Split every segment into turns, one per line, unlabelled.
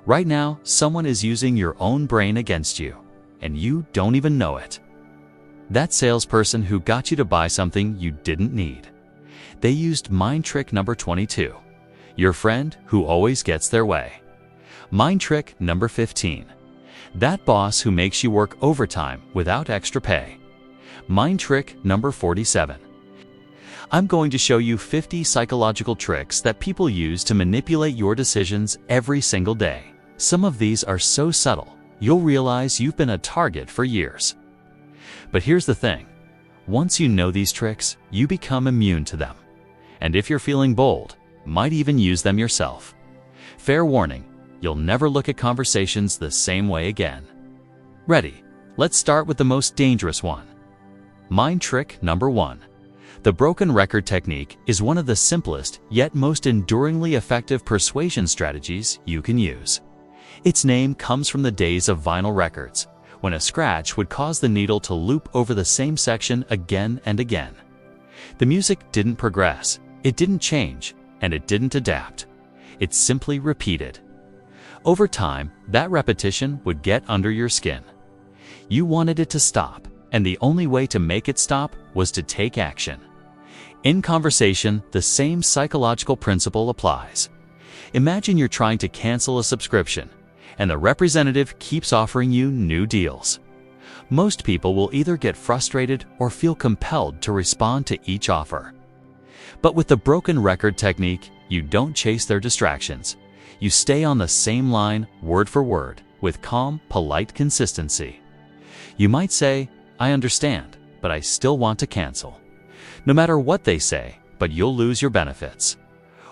Right now, someone is using your own brain against you, and you don't even know it. That salesperson who got you to buy something you didn't need. They used mind trick number 22. Your friend who always gets their way. Mind trick number 15. That boss who makes you work overtime without extra pay. Mind trick number 47. I'm going to show you 50 psychological tricks that people use to manipulate your decisions every single day. Some of these are so subtle, you'll realize you've been a target for years. But here's the thing. Once you know these tricks, you become immune to them. And if you're feeling bold, might even use them yourself. Fair warning, you'll never look at conversations the same way again. Ready? Let's start with the most dangerous one. Mind trick number 1. The broken record technique is one of the simplest yet most enduringly effective persuasion strategies you can use. Its name comes from the days of vinyl records, when a scratch would cause the needle to loop over the same section again and again. The music didn't progress, it didn't change, and it didn't adapt. It simply repeated. Over time, that repetition would get under your skin. You wanted it to stop, and the only way to make it stop was to take action. In conversation, the same psychological principle applies. Imagine you're trying to cancel a subscription, and the representative keeps offering you new deals. Most people will either get frustrated or feel compelled to respond to each offer. But with the broken record technique, you don't chase their distractions. You stay on the same line, word for word, with calm, polite consistency. You might say, I understand, but I still want to cancel. No matter what they say, but you'll lose your benefits.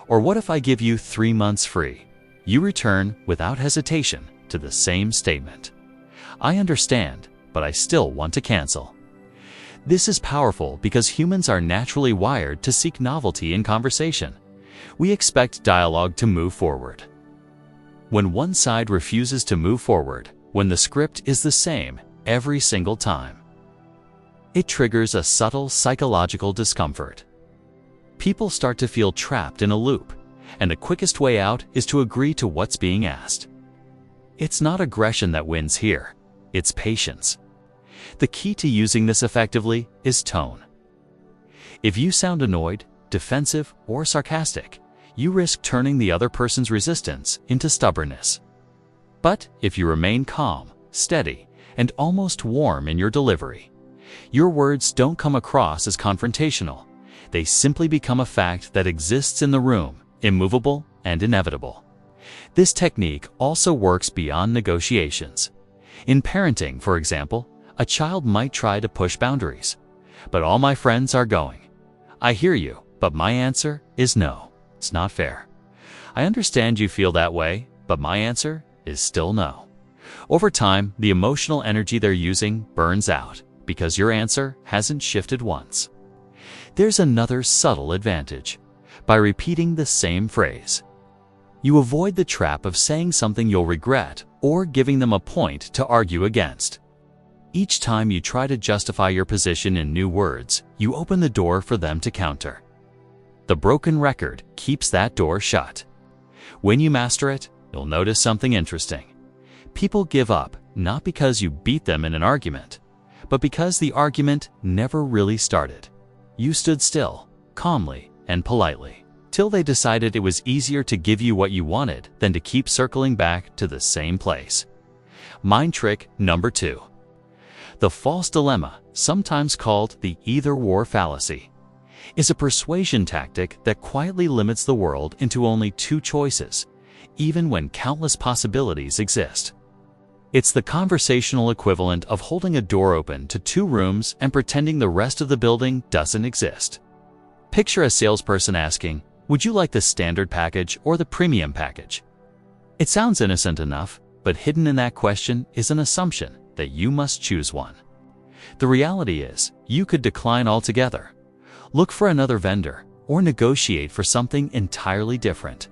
Or what if I give you 3 months free? You return without hesitation to the same statement. I understand, but I still want to cancel. This is powerful because humans are naturally wired to seek novelty in conversation. We expect dialogue to move forward. When one side refuses to move forward, when the script is the same every single time, it triggers a subtle psychological discomfort. People start to feel trapped in a loop, and the quickest way out is to agree to what's being asked. It's not aggression that wins here, it's patience. The key to using this effectively is tone. If you sound annoyed, defensive, or sarcastic, you risk turning the other person's resistance into stubbornness. But if you remain calm, steady, and almost warm in your delivery, your words don't come across as confrontational. They simply become a fact that exists in the room, immovable and inevitable. This technique also works beyond negotiations. In parenting, for example, a child might try to push boundaries. But all my friends are going. I hear you, but my answer is no. It's not fair. I understand you feel that way, but my answer is still no. Over time, the emotional energy they're using burns out because your answer hasn't shifted once. There's another subtle advantage. By repeating the same phrase, you avoid the trap of saying something you'll regret or giving them a point to argue against. Each time you try to justify your position in new words, you open the door for them to counter. The broken record keeps that door shut. When you master it, you'll notice something interesting. People give up not because you beat them in an argument, but because the argument never really started. You stood still, calmly and politely, till they decided it was easier to give you what you wanted than to keep circling back to the same place. Mind trick number 2. The false dilemma, sometimes called the either-or fallacy, is a persuasion tactic that quietly limits the world into only 2 choices, even when countless possibilities exist. It's the conversational equivalent of holding a door open to 2 rooms and pretending the rest of the building doesn't exist. Picture a salesperson asking, "Would you like the standard package or the premium package?" It sounds innocent enough, but hidden in that question is an assumption that you must choose one. The reality is, you could decline altogether, look for another vendor, or negotiate for something entirely different.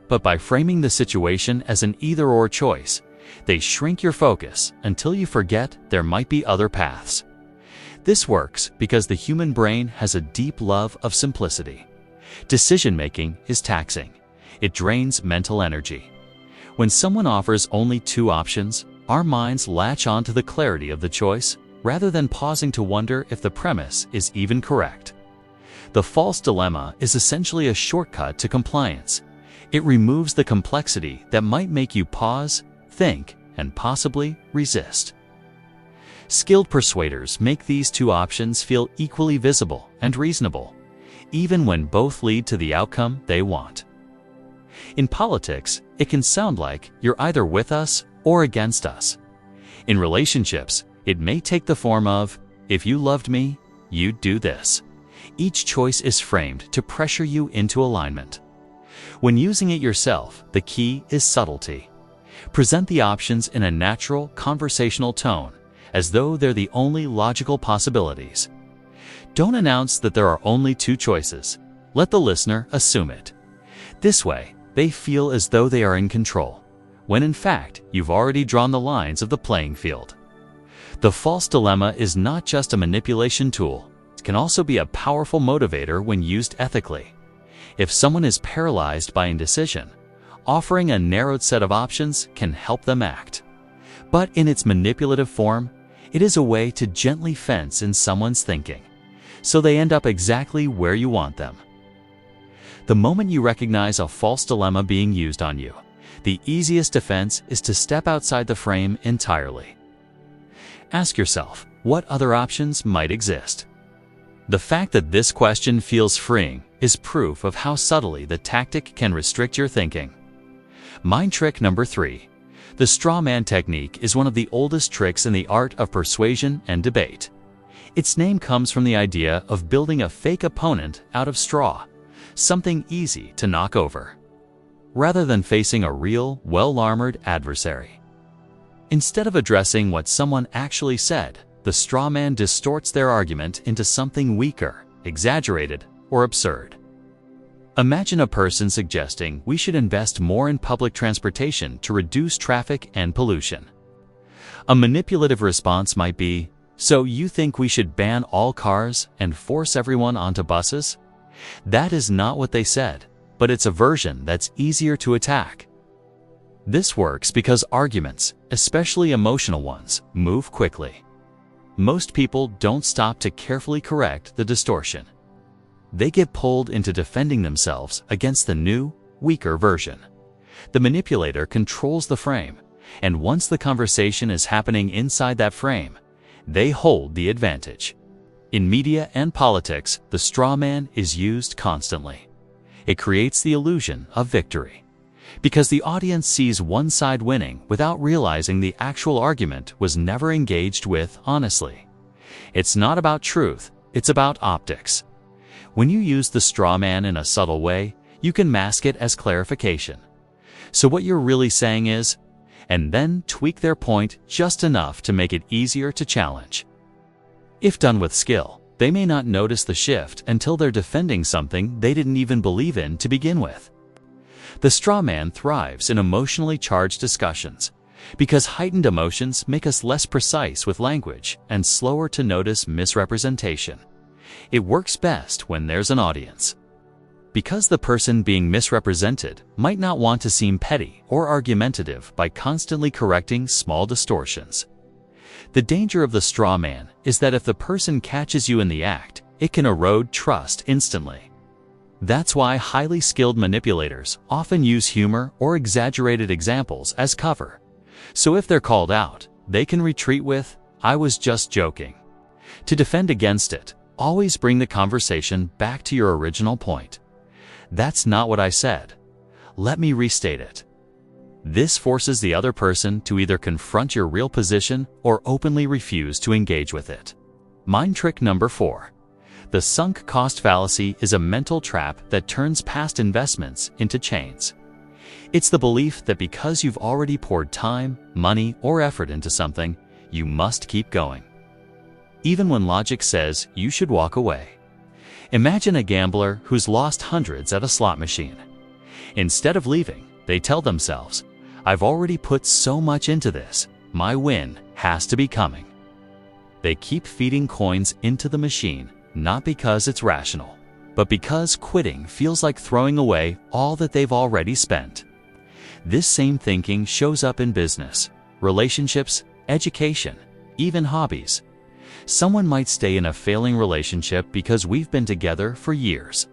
But by framing the situation as an either-or choice, they shrink your focus until you forget there might be other paths. This works because the human brain has a deep love of simplicity. Decision-making is taxing. It drains mental energy. When someone offers only two options, our minds latch on to the clarity of the choice rather than pausing to wonder if the premise is even correct. The false dilemma is essentially a shortcut to compliance. It removes the complexity that might make you pause, think, and possibly resist. Skilled persuaders make these two options feel equally visible and reasonable, even when both lead to the outcome they want. In politics, it can sound like you're either with us or against us. In relationships, it may take the form of, if you loved me, you'd do this. Each choice is framed to pressure you into alignment. When using it yourself, the key is subtlety. Present the options in a natural, conversational tone, as though they're the only logical possibilities. Don't announce that there are only two choices. Let the listener assume it. This way, they feel as though they are in control, when in fact, you've already drawn the lines of the playing field. The false dilemma is not just a manipulation tool. It can also be a powerful motivator when used ethically. If someone is paralyzed by indecision, offering a narrowed set of options can help them act. But in its manipulative form, it is a way to gently fence in someone's thinking, so they end up exactly where you want them. The moment you recognize a false dilemma being used on you, the easiest defense is to step outside the frame entirely. Ask yourself, what other options might exist? The fact that this question feels freeing is proof of how subtly the tactic can restrict your thinking. Mind trick number 3. The straw man technique is one of the oldest tricks in the art of persuasion and debate. Its name comes from the idea of building a fake opponent out of straw, something easy to knock over, rather than facing a real, well-armored adversary. Instead of addressing what someone actually said, the straw man distorts their argument into something weaker, exaggerated, or absurd. Imagine a person suggesting we should invest more in public transportation to reduce traffic and pollution. A manipulative response might be, "So you think we should ban all cars and force everyone onto buses?" That is not what they said, but it's a version that's easier to attack. This works because arguments, especially emotional ones, move quickly. Most people don't stop to carefully correct the distortion. They get pulled into defending themselves against the new, weaker version. The manipulator controls the frame, and once the conversation is happening inside that frame, they hold the advantage. In media and politics, the straw man is used constantly. It creates the illusion of victory, because the audience sees one side winning without realizing the actual argument was never engaged with honestly. It's not about truth, it's about optics. When you use the straw man in a subtle way, you can mask it as clarification. So what you're really saying is, and then tweak their point just enough to make it easier to challenge. If done with skill, they may not notice the shift until they're defending something they didn't even believe in to begin with. The straw man thrives in emotionally charged discussions because heightened emotions make us less precise with language and slower to notice misrepresentation. It works best when there's an audience. Because the person being misrepresented might not want to seem petty or argumentative by constantly correcting small distortions. The danger of the straw man is that if the person catches you in the act, it can erode trust instantly. That's why highly skilled manipulators often use humor or exaggerated examples as cover. So if they're called out, they can retreat with, "I was just joking." To defend against it, always bring the conversation back to your original point. "That's not what I said. Let me restate it." This forces the other person to either confront your real position or openly refuse to engage with it. Mind trick number 4. The sunk cost fallacy is a mental trap that turns past investments into chains. It's the belief that because you've already poured time, money, or effort into something, you must keep going, even when logic says you should walk away. Imagine a gambler who's lost hundreds at a slot machine. Instead of leaving, they tell themselves, "I've already put so much into this, my win has to be coming." They keep feeding coins into the machine, not because it's rational, but because quitting feels like throwing away all that they've already spent. This same thinking shows up in business, relationships, education, even hobbies. Someone might stay in a failing relationship because we've been together for years.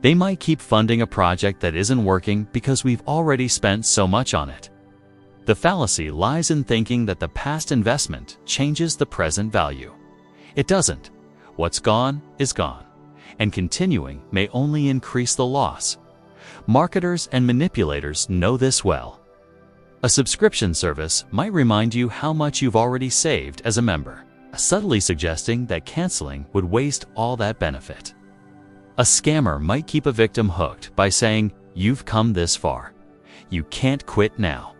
They might keep funding a project that isn't working because we've already spent so much on it. The fallacy lies in thinking that the past investment changes the present value. It doesn't. What's gone is gone, and continuing may only increase the loss. Marketers and manipulators know this well. A subscription service might remind you how much you've already saved as a member, subtly suggesting that canceling would waste all that benefit. A scammer might keep a victim hooked by saying, "You've come this far. You can't quit now."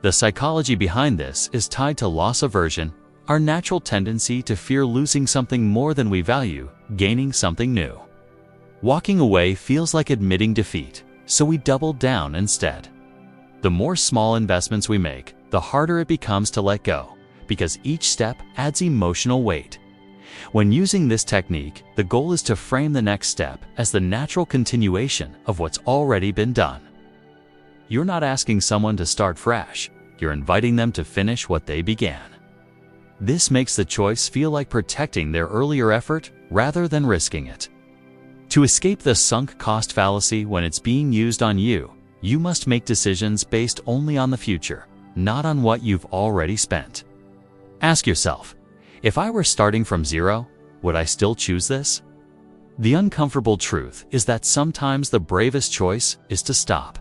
The psychology behind this is tied to loss aversion, our natural tendency to fear losing something more than we value, gaining something new. Walking away feels like admitting defeat, so we double down instead. The more small investments we make, the harder it becomes to let go, because each step adds emotional weight. When using this technique, the goal is to frame the next step as the natural continuation of what's already been done. You're not asking someone to start fresh, you're inviting them to finish what they began. This makes the choice feel like protecting their earlier effort rather than risking it. To escape the sunk cost fallacy when it's being used on you, you must make decisions based only on the future, not on what you've already spent. Ask yourself, if I were starting from zero, would I still choose this? The uncomfortable truth is that sometimes the bravest choice is to stop.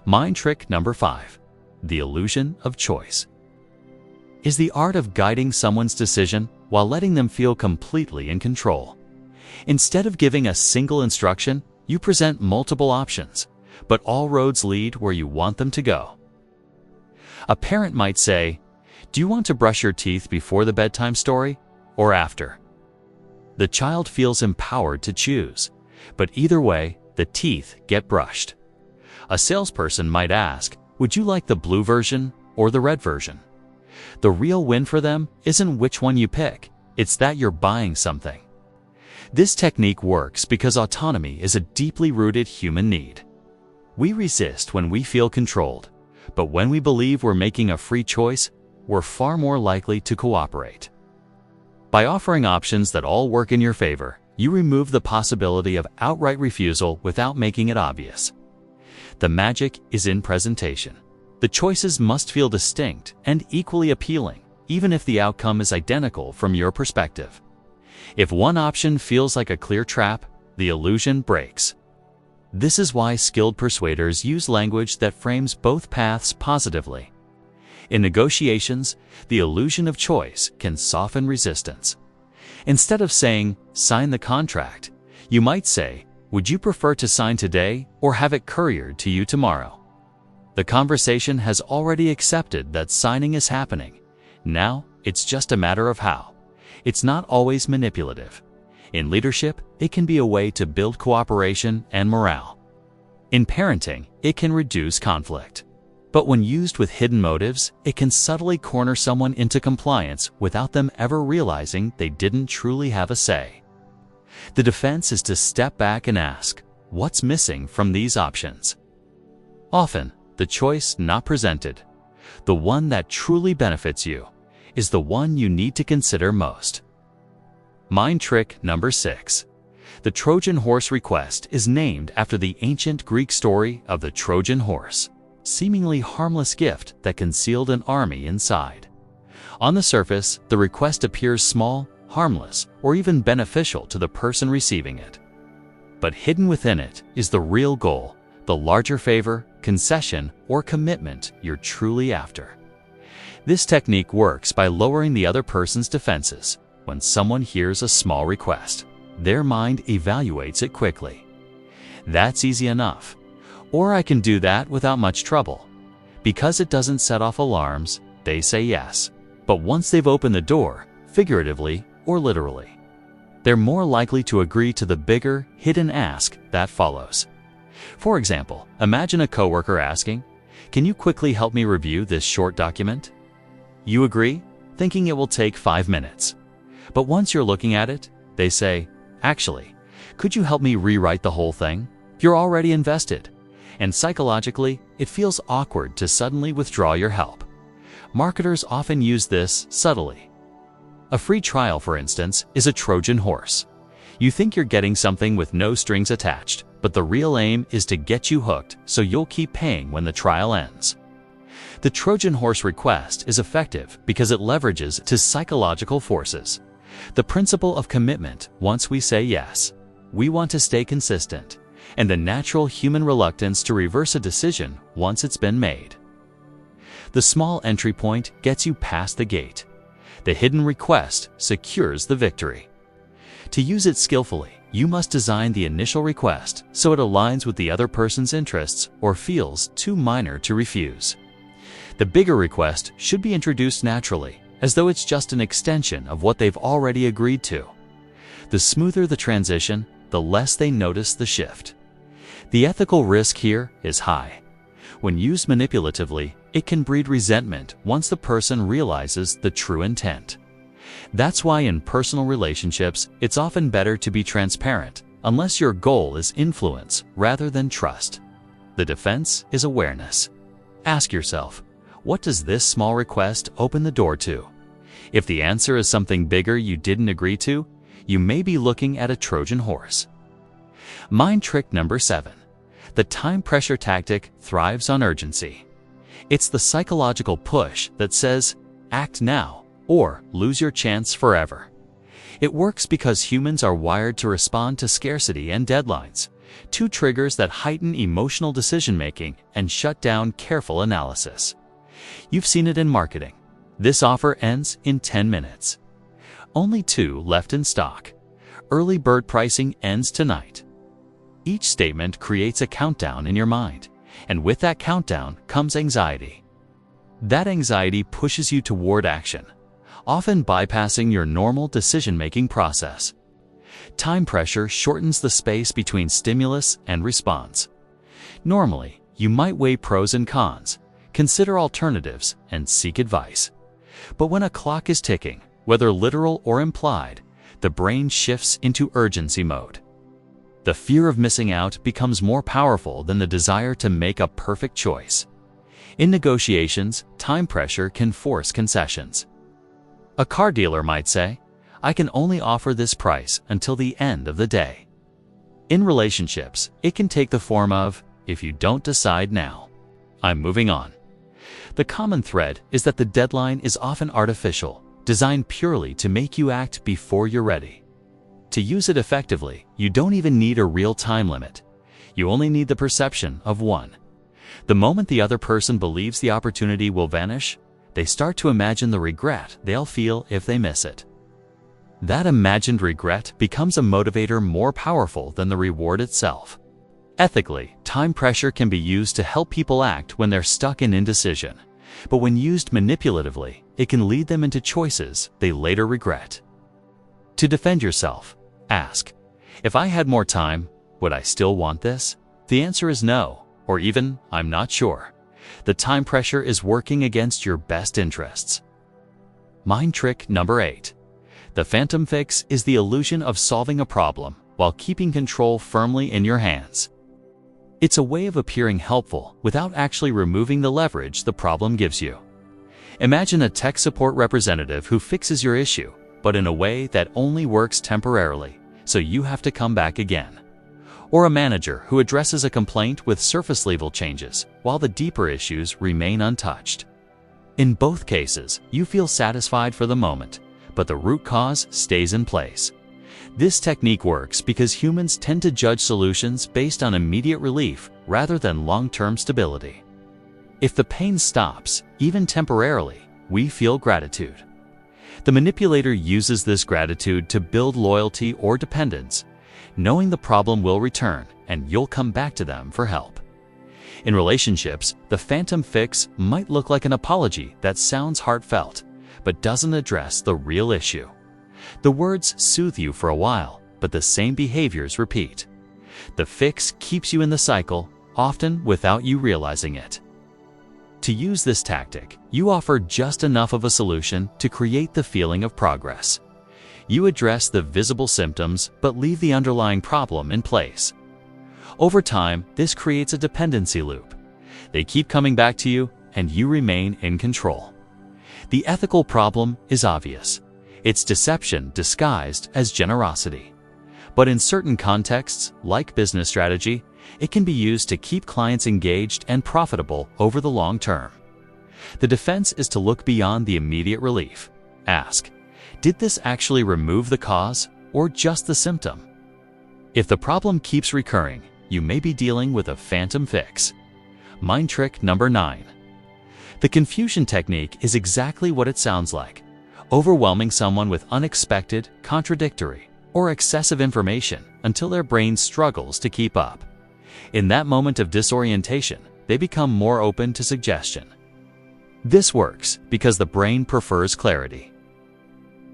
Mind trick number 5, the illusion of choice, is the art of guiding someone's decision while letting them feel completely in control. Instead of giving a single instruction, you present multiple options, but all roads lead where you want them to go. A parent might say, "Do you want to brush your teeth before the bedtime story or after?" The child feels empowered to choose, but either way, the teeth get brushed. A salesperson might ask, "Would you like the blue version or the red version?" The real win for them isn't which one you pick, it's that you're buying something. This technique works because autonomy is a deeply rooted human need. We resist when we feel controlled, but when we believe we're making a free choice, we're far more likely to cooperate. By offering options that all work in your favor, you remove the possibility of outright refusal without making it obvious. The magic is in presentation. The choices must feel distinct and equally appealing, even if the outcome is identical from your perspective. If one option feels like a clear trap, the illusion breaks. This is why skilled persuaders use language that frames both paths positively. In negotiations, the illusion of choice can soften resistance. Instead of saying, "Sign the contract," you might say, "Would you prefer to sign today or have it couriered to you tomorrow?" The conversation has already accepted that signing is happening. Now, it's just a matter of how. It's not always manipulative. In leadership, it can be a way to build cooperation and morale. In parenting, it can reduce conflict. But when used with hidden motives, it can subtly corner someone into compliance without them ever realizing they didn't truly have a say. The defense is to step back and ask, what's missing from these options? Often, the choice not presented, the one that truly benefits you, is the one you need to consider most. Mind trick number 6. The Trojan horse request is named after the ancient Greek story of the Trojan horse, seemingly harmless gift that concealed an army inside. On the surface, the request appears small, harmless, or even beneficial to the person receiving it. But hidden within it is the real goal, the larger favor, concession, or commitment you're truly after. This technique works by lowering the other person's defenses. When someone hears a small request, their mind evaluates it quickly. That's easy enough. Or I can do that without much trouble. Because it doesn't set off alarms, they say yes. But once they've opened the door, figuratively or literally, they're more likely to agree to the bigger, hidden ask that follows. For example, imagine a coworker asking, "Can you quickly help me review this short document?" You agree, thinking it will take 5 minutes. But once you're looking at it, they say, "Actually, could you help me rewrite the whole thing?" You're already invested. And psychologically, it feels awkward to suddenly withdraw your help. Marketers often use this subtly. A free trial, for instance, is a Trojan horse. You think you're getting something with no strings attached, but the real aim is to get you hooked so you'll keep paying when the trial ends. The Trojan horse request is effective because it leverages to psychological forces. The principle of commitment once we say yes. We want to stay consistent, and the natural human reluctance to reverse a decision once it's been made. The small entry point gets you past the gate. The hidden request secures the victory. To use it skillfully, you must design the initial request so it aligns with the other person's interests or feels too minor to refuse. The bigger request should be introduced naturally, as though it's just an extension of what they've already agreed to. The smoother the transition, the less they notice the shift. The ethical risk here is high. When used manipulatively, it can breed resentment once the person realizes the true intent. That's why in personal relationships, it's often better to be transparent, unless your goal is influence rather than trust. The defense is awareness. Ask yourself, what does this small request open the door to? If the answer is something bigger you didn't agree to, you may be looking at a Trojan horse. Mind trick number 7. The time pressure tactic thrives on urgency. It's the psychological push that says, act now or lose your chance forever. It works because humans are wired to respond to scarcity and deadlines, two triggers that heighten emotional decision-making and shut down careful analysis. You've seen it in marketing. This offer ends in 10 minutes. Only 2 left in stock. Early bird pricing ends tonight. Each statement creates a countdown in your mind, and with that countdown comes anxiety. That anxiety pushes you toward action, often bypassing your normal decision-making process. Time pressure shortens the space between stimulus and response. Normally, you might weigh pros and cons, consider alternatives, and seek advice. But when a clock is ticking, whether literal or implied, the brain shifts into urgency mode. The fear of missing out becomes more powerful than the desire to make a perfect choice. In negotiations, time pressure can force concessions. A car dealer might say, I can only offer this price until the end of the day. In relationships, it can take the form of, if you don't decide now, I'm moving on. The common thread is that the deadline is often artificial, designed purely to make you act before you're ready. To use it effectively, you don't even need a real time limit. You only need the perception of one. The moment the other person believes the opportunity will vanish, they start to imagine the regret they'll feel if they miss it. That imagined regret becomes a motivator more powerful than the reward itself. Ethically, time pressure can be used to help people act when they're stuck in indecision, but when used manipulatively, it can lead them into choices they later regret. To defend yourself, ask, if I had more time, would I still want this? The answer is no, or even, I'm not sure. The time pressure is working against your best interests. Mind trick number 8. The phantom fix is the illusion of solving a problem while keeping control firmly in your hands. It's a way of appearing helpful without actually removing the leverage the problem gives you. Imagine a tech support representative who fixes your issue, but in a way that only works temporarily, so you have to come back again. Or a manager who addresses a complaint with surface-level changes, while the deeper issues remain untouched. In both cases, you feel satisfied for the moment, but the root cause stays in place. This technique works because humans tend to judge solutions based on immediate relief rather than long-term stability. If the pain stops, even temporarily, we feel gratitude. The manipulator uses this gratitude to build loyalty or dependence, knowing the problem will return and you'll come back to them for help. In relationships, the phantom fix might look like an apology that sounds heartfelt, but doesn't address the real issue. The words soothe you for a while, but the same behaviors repeat. The fix keeps you in the cycle, often without you realizing it. To use this tactic, you offer just enough of a solution to create the feeling of progress. You address the visible symptoms but leave the underlying problem in place. Over time, this creates a dependency loop. They keep coming back to you, and you remain in control. The ethical problem is obvious. It's deception disguised as generosity. But in certain contexts, like business strategy, it can be used to keep clients engaged and profitable over the long term. The defense is to look beyond the immediate relief. Ask, did this actually remove the cause or just the symptom? If the problem keeps recurring, you may be dealing with a phantom fix. Mind trick number 9. The confusion technique is exactly what it sounds like: overwhelming someone with unexpected, contradictory, or excessive information until their brain struggles to keep up. In that moment of disorientation, they become more open to suggestion. This works because the brain prefers clarity.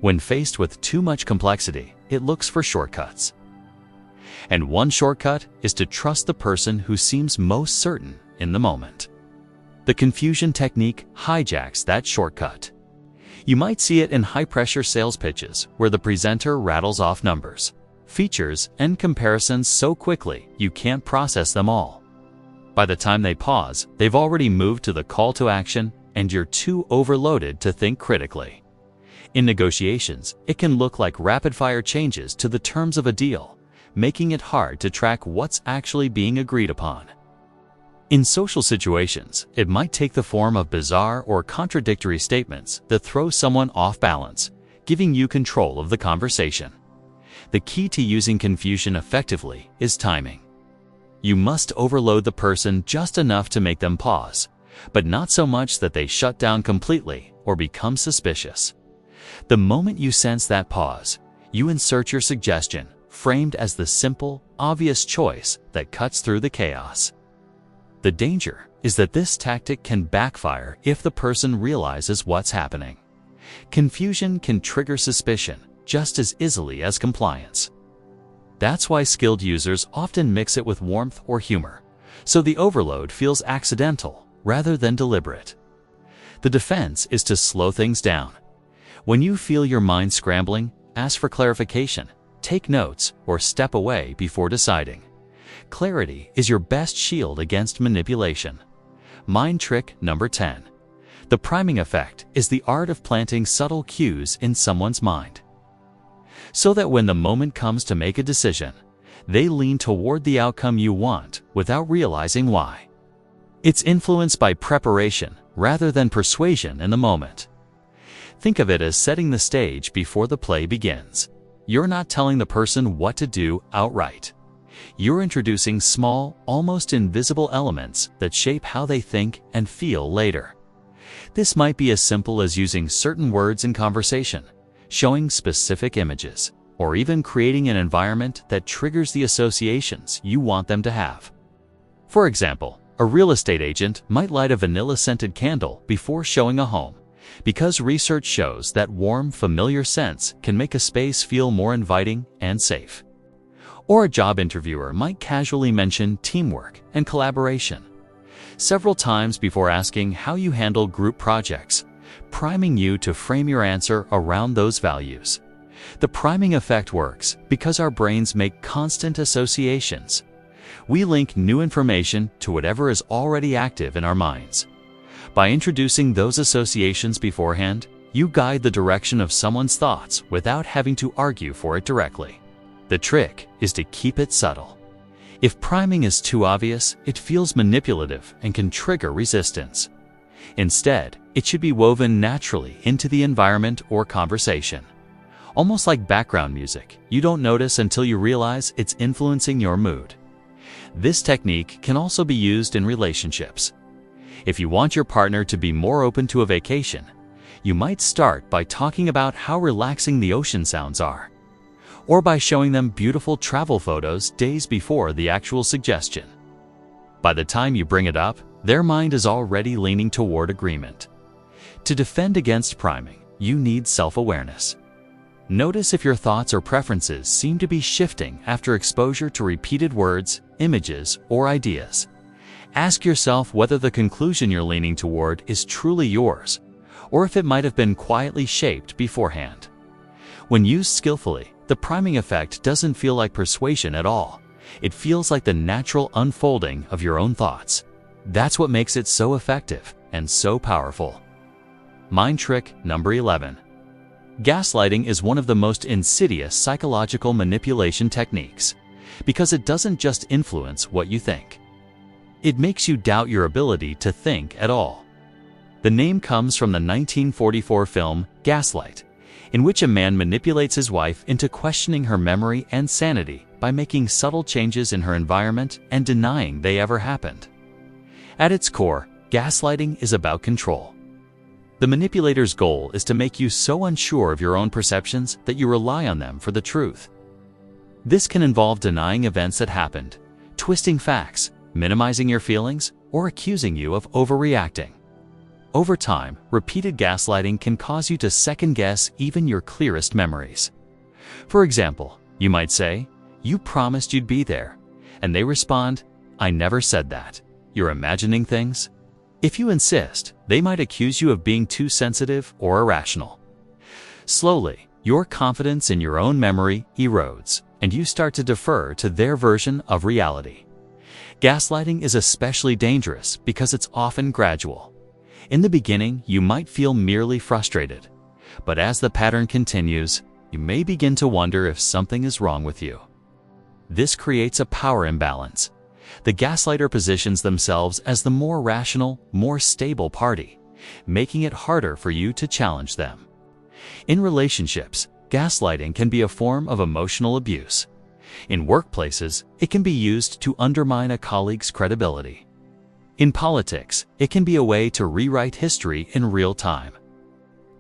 When faced with too much complexity, it looks for shortcuts. And one shortcut is to trust the person who seems most certain in the moment. The confusion technique hijacks that shortcut. You might see it in high-pressure sales pitches where the presenter rattles off numbers, features, and comparisons so quickly you can't process them all. By the time they pause, they've already moved to the call to action, and you're too overloaded to think critically. In negotiations, it can look like rapid-fire changes to the terms of a deal, making it hard to track what's actually being agreed upon. In social situations, it might take the form of bizarre or contradictory statements that throw someone off balance, giving you control of the conversation. The key to using confusion effectively is timing. You must overload the person just enough to make them pause, but not so much that they shut down completely or become suspicious. The moment you sense that pause, you insert your suggestion, framed as the simple, obvious choice that cuts through the chaos. The danger is that this tactic can backfire if the person realizes what's happening. Confusion can trigger suspicion just as easily as compliance. That's why skilled users often mix it with warmth or humor, so the overload feels accidental rather than deliberate. The defense is to slow things down. When you feel your mind scrambling, ask for clarification, take notes, or step away before deciding. Clarity is your best shield against manipulation. Mind trick number 10. The priming effect is the art of planting subtle cues in someone's mind, so that when the moment comes to make a decision, they lean toward the outcome you want without realizing why. It's influenced by preparation rather than persuasion in the moment. Think of it as setting the stage before the play begins. You're not telling the person what to do outright. You're introducing small, almost invisible elements that shape how they think and feel later. This might be as simple as using certain words in conversation, showing specific images, or even creating an environment that triggers the associations you want them to have. For example, a real estate agent might light a vanilla-scented candle before showing a home, because research shows that warm, familiar scents can make a space feel more inviting and safe. Or a job interviewer might casually mention teamwork and collaboration several times before asking how you handle group projects, priming you to frame your answer around those values. The priming effect works because our brains make constant associations. We link new information to whatever is already active in our minds. By introducing those associations beforehand, you guide the direction of someone's thoughts without having to argue for it directly. The trick is to keep it subtle. If priming is too obvious, it feels manipulative and can trigger resistance. Instead, it should be woven naturally into the environment or conversation. Almost like background music, you don't notice until you realize it's influencing your mood. This technique can also be used in relationships. If you want your partner to be more open to a vacation, you might start by talking about how relaxing the ocean sounds are, or by showing them beautiful travel photos days before the actual suggestion. By the time you bring it up, their mind is already leaning toward agreement. To defend against priming, you need self-awareness. Notice if your thoughts or preferences seem to be shifting after exposure to repeated words, images, or ideas. Ask yourself whether the conclusion you're leaning toward is truly yours, or if it might have been quietly shaped beforehand. When used skillfully, the priming effect doesn't feel like persuasion at all. It feels like the natural unfolding of your own thoughts. That's what makes it so effective and so powerful. Mind trick number 11. Gaslighting is one of the most insidious psychological manipulation techniques because it doesn't just influence what you think. It makes you doubt your ability to think at all. The name comes from the 1944 film Gaslight, in which a man manipulates his wife into questioning her memory and sanity by making subtle changes in her environment and denying they ever happened. At its core, gaslighting is about control. The manipulator's goal is to make you so unsure of your own perceptions that you rely on them for the truth. This can involve denying events that happened, twisting facts, minimizing your feelings, or accusing you of overreacting. Over time, repeated gaslighting can cause you to second-guess even your clearest memories. For example, you might say, "You promised you'd be there," and they respond, "I never said that. You're imagining things." If you insist, they might accuse you of being too sensitive or irrational. Slowly, your confidence in your own memory erodes, and you start to defer to their version of reality. Gaslighting is especially dangerous because it's often gradual. In the beginning, you might feel merely frustrated, but as the pattern continues, you may begin to wonder if something is wrong with you. This creates a power imbalance. The gaslighter positions themselves as the more rational, more stable party, making it harder for you to challenge them. In relationships, gaslighting can be a form of emotional abuse. In workplaces, it can be used to undermine a colleague's credibility. In politics, it can be a way to rewrite history in real time.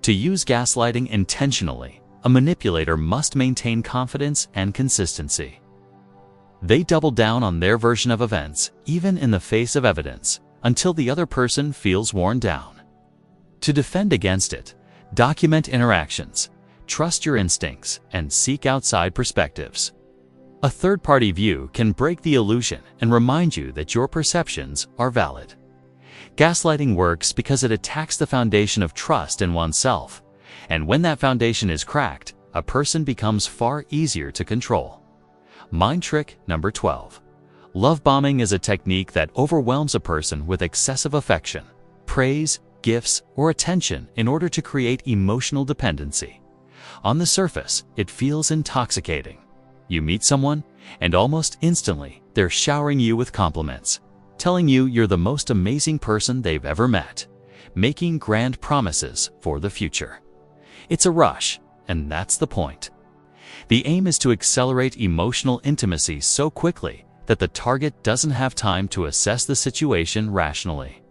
To use gaslighting intentionally, a manipulator must maintain confidence and consistency. They double down on their version of events, even in the face of evidence, until the other person feels worn down. To defend against it, document interactions, trust your instincts, and seek outside perspectives. A third-party view can break the illusion and remind you that your perceptions are valid. Gaslighting works because it attacks the foundation of trust in oneself, and when that foundation is cracked, a person becomes far easier to control. Mind trick number 12. Love bombing is a technique that overwhelms a person with excessive affection, praise, gifts, or attention in order to create emotional dependency. On the surface, it feels intoxicating. You meet someone, and almost instantly, they're showering you with compliments, telling you you're the most amazing person they've ever met, making grand promises for the future. It's a rush, and that's the point. The aim is to accelerate emotional intimacy so quickly that the target doesn't have time to assess the situation rationally.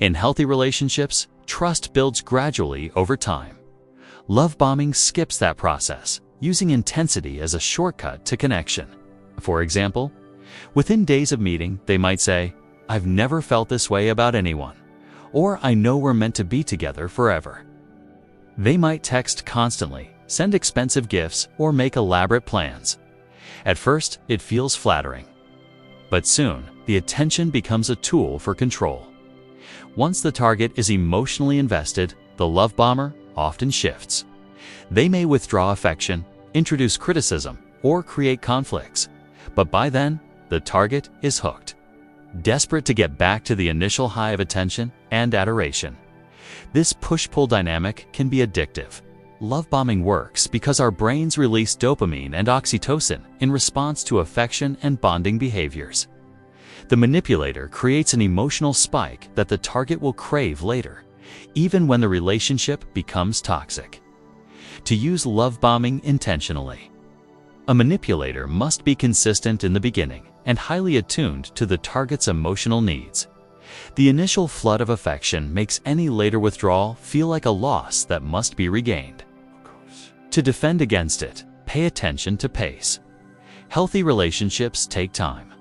In healthy relationships, trust builds gradually over time. Love bombing skips that process, using intensity as a shortcut to connection. For example, within days of meeting, they might say, "I've never felt this way about anyone," or "I know we're meant to be together forever." They might text constantly, send expensive gifts, or make elaborate plans. At first, it feels flattering. But soon, the attention becomes a tool for control. Once the target is emotionally invested, the love bomber often shifts. They may withdraw affection, introduce criticism, or create conflicts, but by then, the target is hooked, desperate to get back to the initial high of attention and adoration. This push-pull dynamic can be addictive. Love bombing works because our brains release dopamine and oxytocin in response to affection and bonding behaviors. The manipulator creates an emotional spike that the target will crave later, even when the relationship becomes toxic. To use love bombing intentionally, a manipulator must be consistent in the beginning and highly attuned to the target's emotional needs. The initial flood of affection makes any later withdrawal feel like a loss that must be regained. To defend against it, pay attention to pace. Healthy relationships take time.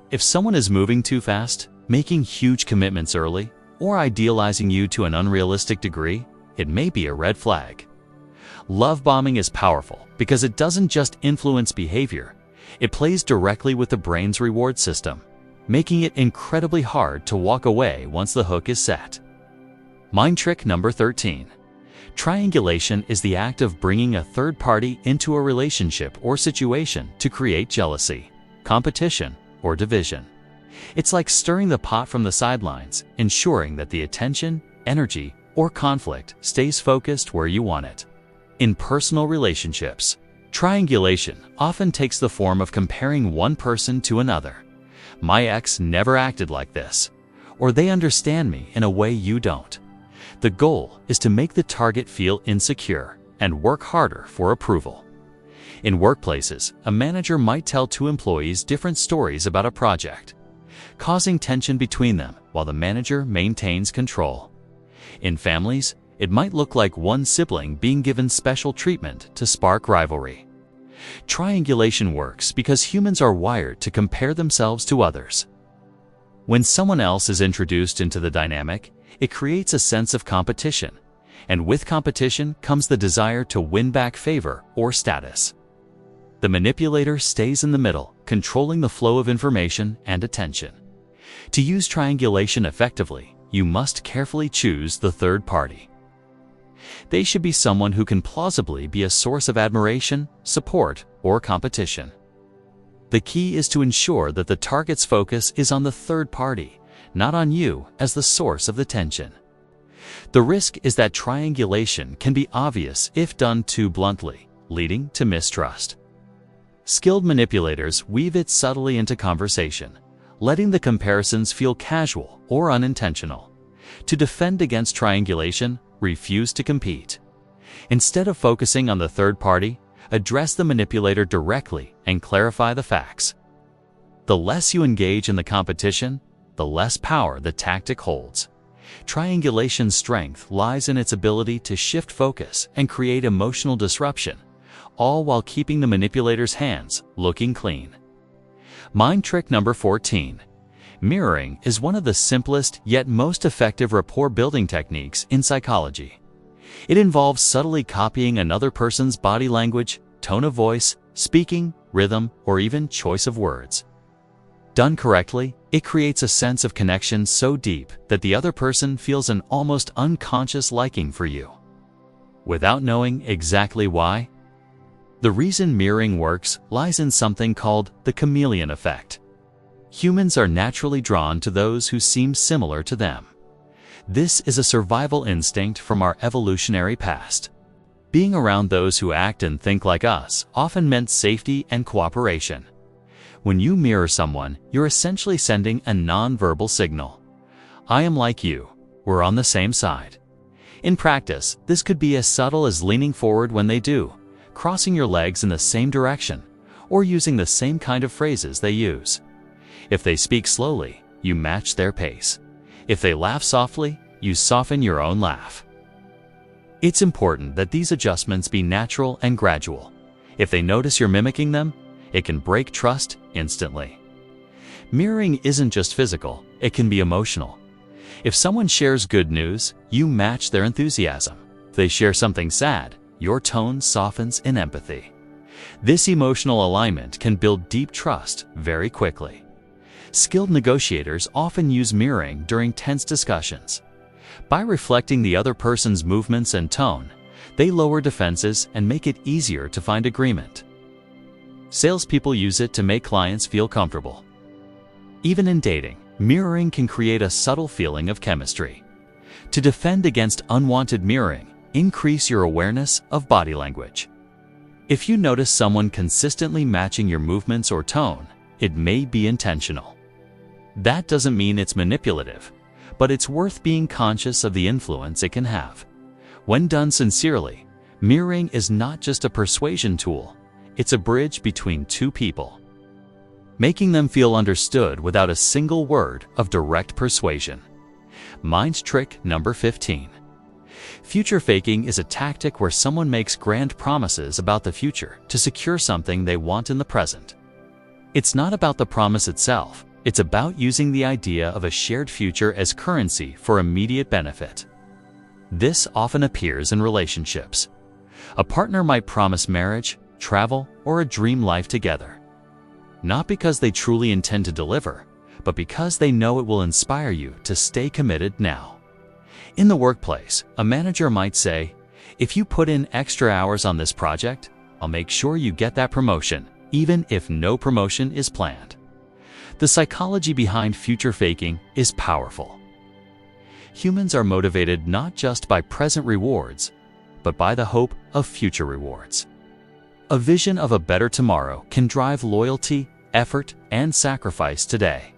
If someone is moving too fast, making huge commitments early, or idealizing you to an unrealistic degree, it may be a red flag. Love bombing is powerful because it doesn't just influence behavior, it plays directly with the brain's reward system, making it incredibly hard to walk away once the hook is set. Mind trick number 13. Triangulation is the act of bringing a third party into a relationship or situation to create jealousy, competition, or division. It's like stirring the pot from the sidelines, ensuring that the attention, energy, or conflict stays focused where you want it. In personal relationships, triangulation often takes the form of comparing one person to another. My ex never acted like this, or they understand me in a way you don't. The goal is to make the target feel insecure and work harder for approval. In workplaces, a manager might tell two employees different stories about a project, causing tension between them while the manager maintains control. In families, it might look like one sibling being given special treatment to spark rivalry. Triangulation works because humans are wired to compare themselves to others. When someone else is introduced into the dynamic, it creates a sense of competition, and with competition comes the desire to win back favor or status. The manipulator stays in the middle, controlling the flow of information and attention. To use triangulation effectively, you must carefully choose the third party. They should be someone who can plausibly be a source of admiration, support, or competition. The key is to ensure that the target's focus is on the third party, not on you as the source of the tension. The risk is that triangulation can be obvious if done too bluntly, leading to mistrust. Skilled manipulators weave it subtly into conversation, letting the comparisons feel casual or unintentional. To defend against triangulation, refuse to compete. Instead of focusing on the third party, address the manipulator directly and clarify the facts. The less you engage in the competition, the less power the tactic holds. Triangulation's strength lies in its ability to shift focus and create emotional disruption, all while keeping the manipulator's hands looking clean. Mind trick number 14. Mirroring is one of the simplest yet most effective rapport-building techniques in psychology. It involves subtly copying another person's body language, tone of voice, speaking, rhythm, or even choice of words. Done correctly, it creates a sense of connection so deep that the other person feels an almost unconscious liking for you, without knowing exactly why. The reason mirroring works lies in something called the chameleon effect. Humans are naturally drawn to those who seem similar to them. This is a survival instinct from our evolutionary past. Being around those who act and think like us often meant safety and cooperation. When you mirror someone, you're essentially sending a non-verbal signal. I am like you. We're on the same side. In practice, this could be as subtle as leaning forward when they do, crossing your legs in the same direction, or using the same kind of phrases they use. If they speak slowly, you match their pace. If they laugh softly, you soften your own laugh. It's important that these adjustments be natural and gradual. If they notice you're mimicking them, it can break trust instantly. Mirroring isn't just physical, it can be emotional. If someone shares good news, you match their enthusiasm. If they share something sad, your tone softens in empathy. This emotional alignment can build deep trust very quickly. Skilled negotiators often use mirroring during tense discussions. By reflecting the other person's movements and tone, they lower defenses and make it easier to find agreement. Salespeople use it to make clients feel comfortable. Even in dating, mirroring can create a subtle feeling of chemistry. To defend against unwanted mirroring, increase your awareness of body language. If you notice someone consistently matching your movements or tone, it may be intentional. That doesn't mean it's manipulative, but it's worth being conscious of the influence it can have. When done sincerely, mirroring is not just a persuasion tool, it's a bridge between two people, making them feel understood without a single word of direct persuasion. Mind trick number 15. Future faking is a tactic where someone makes grand promises about the future to secure something they want in the present. It's not about the promise itself, it's about using the idea of a shared future as currency for immediate benefit. This often appears in relationships. A partner might promise marriage, travel, or a dream life together. Not because they truly intend to deliver, but because they know it will inspire you to stay committed now. In the workplace, a manager might say, "If you put in extra hours on this project, I'll make sure you get that promotion, even if no promotion is planned." The psychology behind future faking is powerful. Humans are motivated not just by present rewards, but by the hope of future rewards. A vision of a better tomorrow can drive loyalty, effort, and sacrifice today.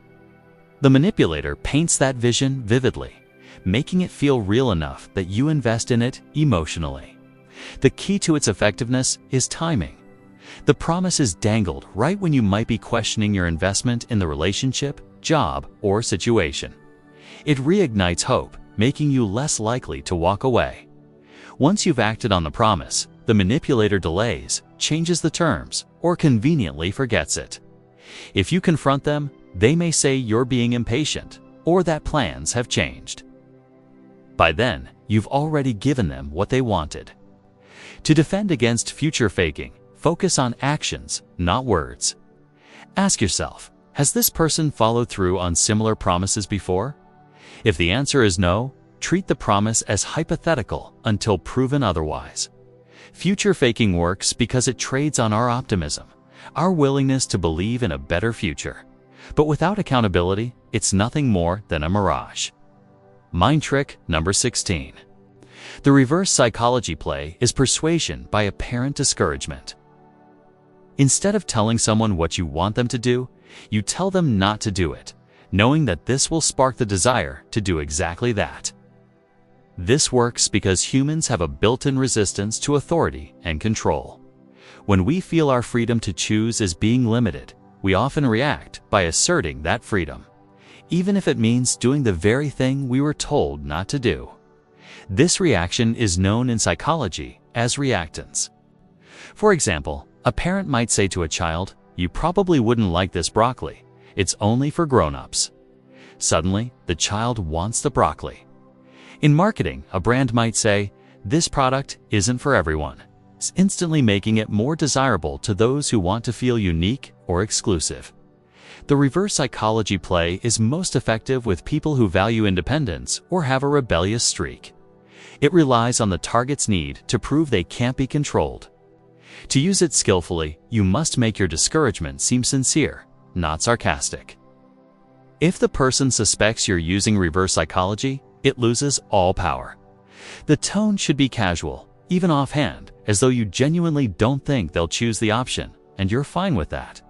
The manipulator paints that vision vividly, making it feel real enough that you invest in it emotionally. The key to its effectiveness is timing. The promise is dangled right when you might be questioning your investment in the relationship, job, or situation. It reignites hope, making you less likely to walk away. Once you've acted on the promise, the manipulator delays, changes the terms, or conveniently forgets it. If you confront them, they may say you're being impatient or that plans have changed. By then, you've already given them what they wanted. To defend against future faking, focus on actions, not words. Ask yourself, has this person followed through on similar promises before? If the answer is no, treat the promise as hypothetical until proven otherwise. Future faking works because it trades on our optimism, our willingness to believe in a better future. But without accountability, it's nothing more than a mirage. Mind trick number 16. The reverse psychology play is persuasion by apparent discouragement. Instead of telling someone what you want them to do, you tell them not to do it, knowing that this will spark the desire to do exactly that. This works because humans have a built-in resistance to authority and control. When we feel our freedom to choose is being limited, we often react by asserting that freedom, even if it means doing the very thing we were told not to do. This reaction is known in psychology as reactance. For example, a parent might say to a child, "You probably wouldn't like this broccoli. It's only for grown-ups." Suddenly, the child wants the broccoli. In marketing, a brand might say, "This product isn't for everyone," instantly making it more desirable to those who want to feel unique or exclusive. The reverse psychology play is most effective with people who value independence or have a rebellious streak. It relies on the target's need to prove they can't be controlled. To use it skillfully, you must make your discouragement seem sincere, not sarcastic. If the person suspects you're using reverse psychology, it loses all power. The tone should be casual, even offhand, as though you genuinely don't think they'll choose the option, and you're fine with that.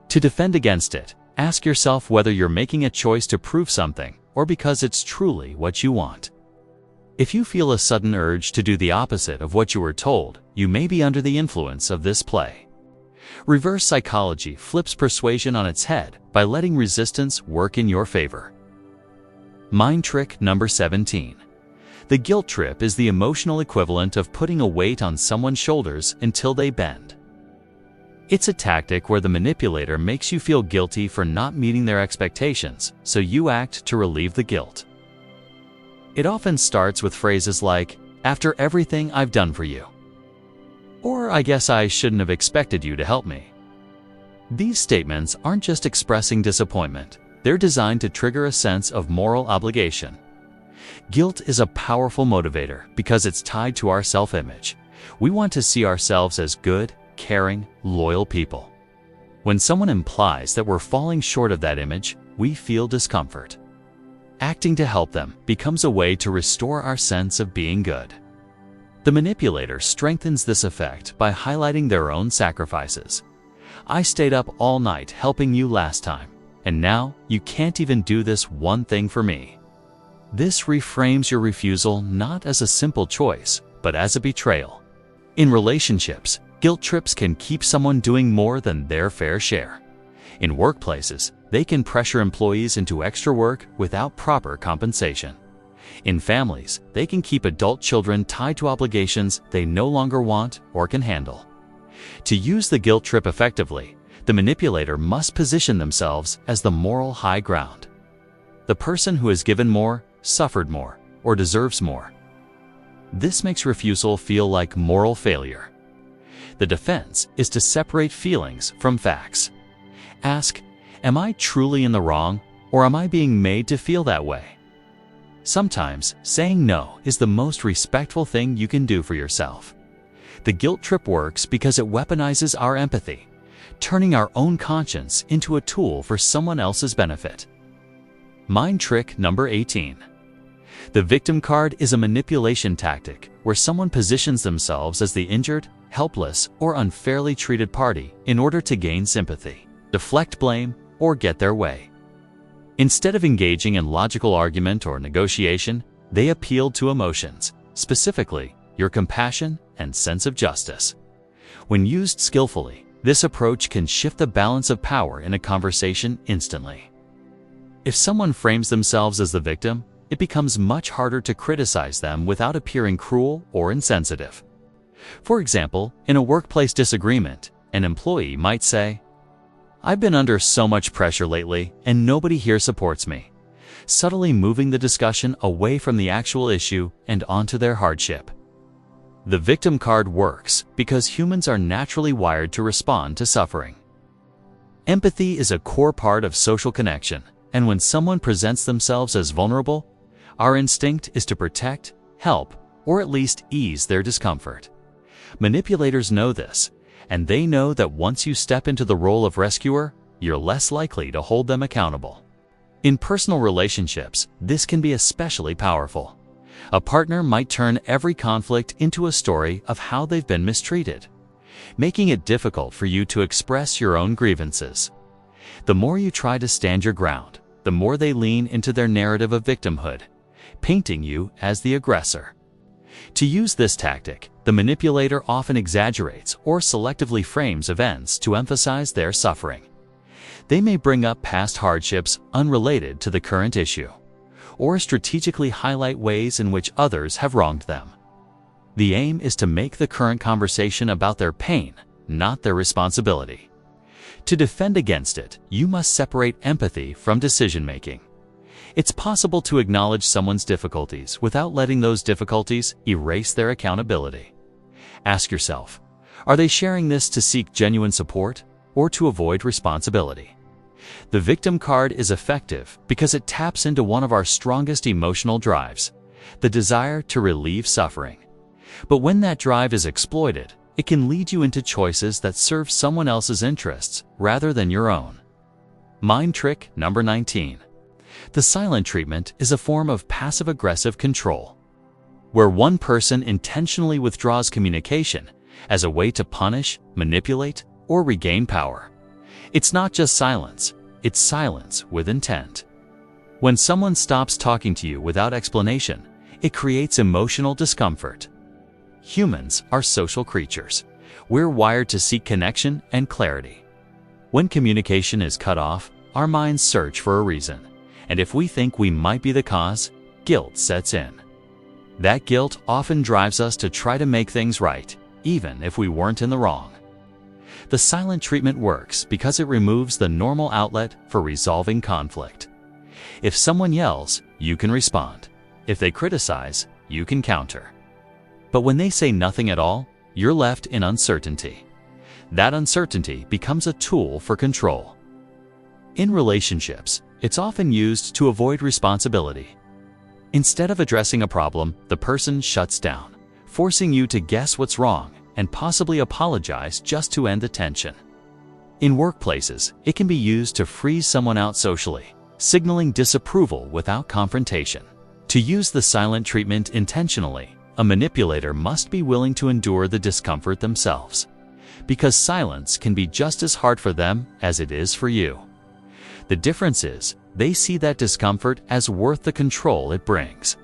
To defend against it, ask yourself whether you're making a choice to prove something or because it's truly what you want. If you feel a sudden urge to do the opposite of what you were told, you may be under the influence of this play. Reverse psychology flips persuasion on its head by letting resistance work in your favor. Mind trick number 17. The guilt trip is the emotional equivalent of putting a weight on someone's shoulders until they bend. It's a tactic where the manipulator makes you feel guilty for not meeting their expectations, so you act to relieve the guilt. It often starts with phrases like, "After everything I've done for you," or "I guess I shouldn't have expected you to help me." These statements aren't just expressing disappointment, they're designed to trigger a sense of moral obligation. Guilt is a powerful motivator because it's tied to our self-image. We want to see ourselves as good, caring, loyal people. When someone implies that we're falling short of that image, we feel discomfort. Acting to help them becomes a way to restore our sense of being good. The manipulator strengthens this effect by highlighting their own sacrifices. "I stayed up all night helping you last time, and now you can't even do this one thing for me." This reframes your refusal not as a simple choice, but as a betrayal. In relationships, guilt trips can keep someone doing more than their fair share. In workplaces, they can pressure employees into extra work without proper compensation. In families, they can keep adult children tied to obligations they no longer want or can handle. To use the guilt trip effectively, the manipulator must position themselves as the moral high ground. The person who has given more, suffered more, or deserves more. This makes refusal feel like moral failure. The defense is to separate feelings from facts. Ask, "Am I truly in the wrong, or am I being made to feel that way?" Sometimes, saying no is the most respectful thing you can do for yourself. The guilt trip works because it weaponizes our empathy, turning our own conscience into a tool for someone else's benefit. Mind trick number 18. The victim card is a manipulation tactic where someone positions themselves as the injured, helpless, or unfairly treated party in order to gain sympathy, deflect blame, or get their way. Instead of engaging in logical argument or negotiation, they appeal to emotions, specifically your compassion and sense of justice. When used skillfully, this approach can shift the balance of power in a conversation instantly. If someone frames themselves as the victim, it becomes much harder to criticize them without appearing cruel or insensitive. For example, in a workplace disagreement, an employee might say, "I've been under so much pressure lately and nobody here supports me," subtly moving the discussion away from the actual issue and onto their hardship. The victim card works because humans are naturally wired to respond to suffering. Empathy is a core part of social connection, and when someone presents themselves as vulnerable, our instinct is to protect, help, or at least ease their discomfort. Manipulators know this, and they know that once you step into the role of rescuer, you're less likely to hold them accountable. In personal relationships, this can be especially powerful. A partner might turn every conflict into a story of how they've been mistreated, making it difficult for you to express your own grievances. The more you try to stand your ground, the more they lean into their narrative of victimhood, painting you as the aggressor. To use this tactic, the manipulator often exaggerates or selectively frames events to emphasize their suffering. They may bring up past hardships unrelated to the current issue, or strategically highlight ways in which others have wronged them. The aim is to make the current conversation about their pain, not their responsibility. To defend against it, you must separate empathy from decision-making. It's possible to acknowledge someone's difficulties without letting those difficulties erase their accountability. Ask yourself, are they sharing this to seek genuine support or to avoid responsibility? The victim card is effective because it taps into one of our strongest emotional drives, the desire to relieve suffering. But when that drive is exploited, it can lead you into choices that serve someone else's interests rather than your own. Mind trick number 19. The silent treatment is a form of passive-aggressive control, where one person intentionally withdraws communication as a way to punish, manipulate, or regain power. It's not just silence, it's silence with intent. When someone stops talking to you without explanation, it creates emotional discomfort. Humans are social creatures. We're wired to seek connection and clarity. When communication is cut off, our minds search for a reason, and if we think we might be the cause, guilt sets in. That guilt often drives us to try to make things right, even if we weren't in the wrong. The silent treatment works because it removes the normal outlet for resolving conflict. If someone yells, you can respond. If they criticize, you can counter. But when they say nothing at all, you're left in uncertainty. That uncertainty becomes a tool for control. In relationships, it's often used to avoid responsibility. Instead of addressing a problem, the person shuts down, forcing you to guess what's wrong and possibly apologize just to end the tension. In workplaces, it can be used to freeze someone out socially, signaling disapproval without confrontation. To use the silent treatment intentionally, a manipulator must be willing to endure the discomfort themselves, because silence can be just as hard for them as it is for you. The difference is, they see that discomfort as worth the control it brings.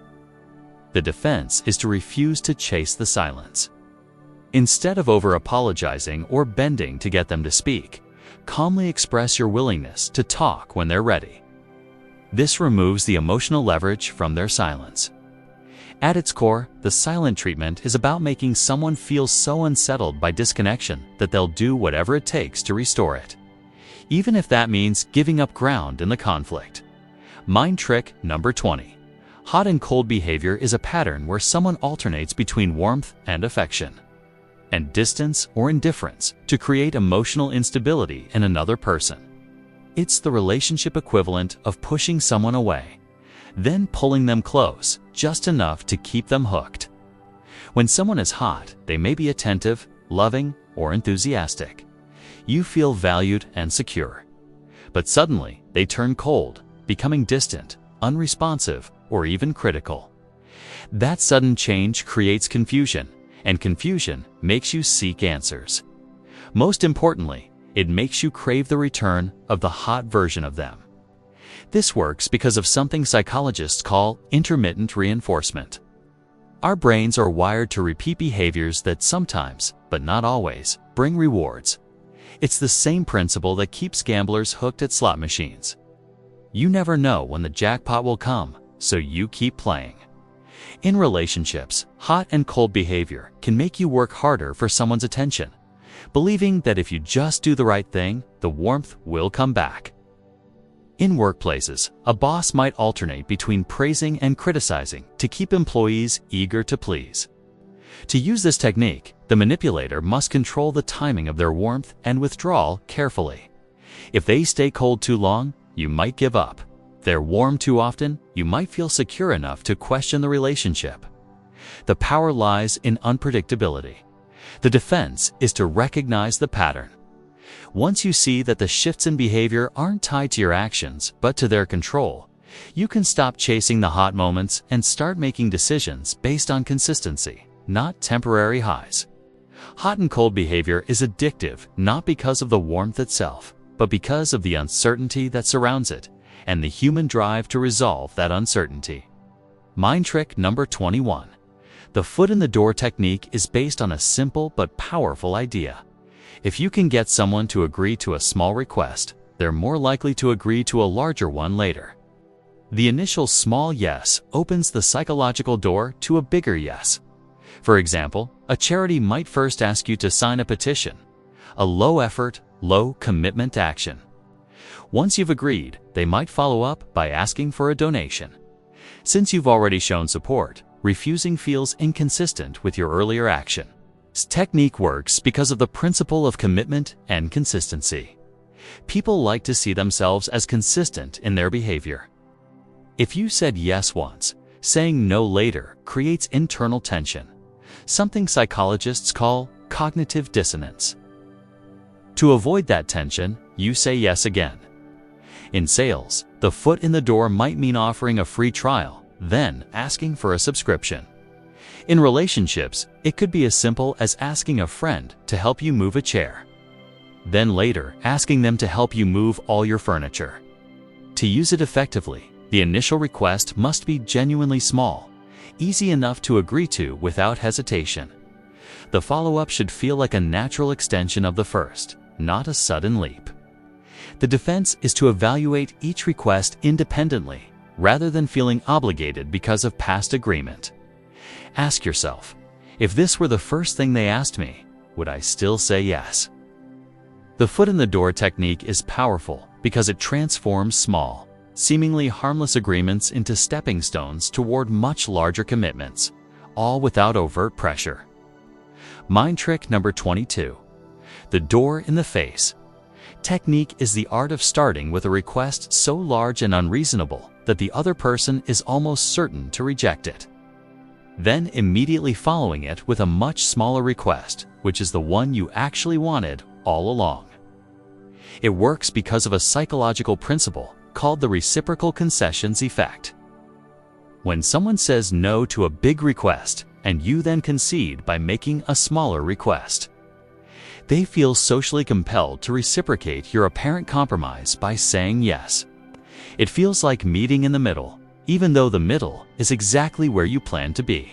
The defense is to refuse to chase the silence. Instead of over-apologizing or bending to get them to speak, calmly express your willingness to talk when they're ready. This removes the emotional leverage from their silence. At its core, the silent treatment is about making someone feel so unsettled by disconnection that they'll do whatever it takes to restore it, even if that means giving up ground in the conflict. Mind trick number 20. Hot and cold behavior is a pattern where someone alternates between warmth and affection, and distance or indifference to create emotional instability in another person. It's the relationship equivalent of pushing someone away, then pulling them close, just enough to keep them hooked. When someone is hot, they may be attentive, loving, or enthusiastic. You feel valued and secure. But suddenly, they turn cold, becoming distant, unresponsive, or even critical. That sudden change creates confusion, and confusion makes you seek answers. Most importantly, it makes you crave the return of the hot version of them. This works because of something psychologists call intermittent reinforcement. Our brains are wired to repeat behaviors that sometimes, but not always, bring rewards. It's the same principle that keeps gamblers hooked at slot machines. You never know when the jackpot will come, so you keep playing. In relationships, hot and cold behavior can make you work harder for someone's attention, believing that if you just do the right thing, the warmth will come back. In workplaces, a boss might alternate between praising and criticizing to keep employees eager to please. To use this technique, the manipulator must control the timing of their warmth and withdrawal carefully. If they stay cold too long, you might give up. If they're warm too often, you might feel secure enough to question the relationship. The power lies in unpredictability. The defense is to recognize the pattern. Once you see that the shifts in behavior aren't tied to your actions, but to their control, you can stop chasing the hot moments and start making decisions based on consistency, not temporary highs. Hot and cold behavior is addictive not because of the warmth itself, but because of the uncertainty that surrounds it and the human drive to resolve that uncertainty. Mind trick number 21. The foot in the door technique is based on a simple but powerful idea. If you can get someone to agree to a small request, they're more likely to agree to a larger one later. The initial small yes opens the psychological door to a bigger yes. For example, a charity might first ask you to sign a petition, a low-effort, low-commitment action. Once you've agreed, they might follow up by asking for a donation. Since you've already shown support, refusing feels inconsistent with your earlier action. This technique works because of the principle of commitment and consistency. People like to see themselves as consistent in their behavior. If you said yes once, saying no later creates internal tension, something psychologists call cognitive dissonance. To avoid that tension, you say yes again. In sales, the foot in the door might mean offering a free trial, then asking for a subscription. In relationships, it could be as simple as asking a friend to help you move a chair. Then later, asking them to help you move all your furniture. To use it effectively, the initial request must be genuinely small, easy enough to agree to without hesitation. The follow-up should feel like a natural extension of the first, not a sudden leap. The defense is to evaluate each request independently, rather than feeling obligated because of past agreement. Ask yourself, if this were the first thing they asked me, would I still say yes? The foot in the door technique is powerful because it transforms small, seemingly harmless agreements into stepping stones toward much larger commitments, all without overt pressure. Mind trick number 22. The door in the face. Technique is the art of starting with a request so large and unreasonable that the other person is almost certain to reject it. Then immediately following it with a much smaller request, which is the one you actually wanted all along. It works because of a psychological principle called the reciprocal concessions effect. When someone says no to a big request and you then concede by making a smaller request, they feel socially compelled to reciprocate your apparent compromise by saying yes. It feels like meeting in the middle, even though the middle is exactly where you plan to be.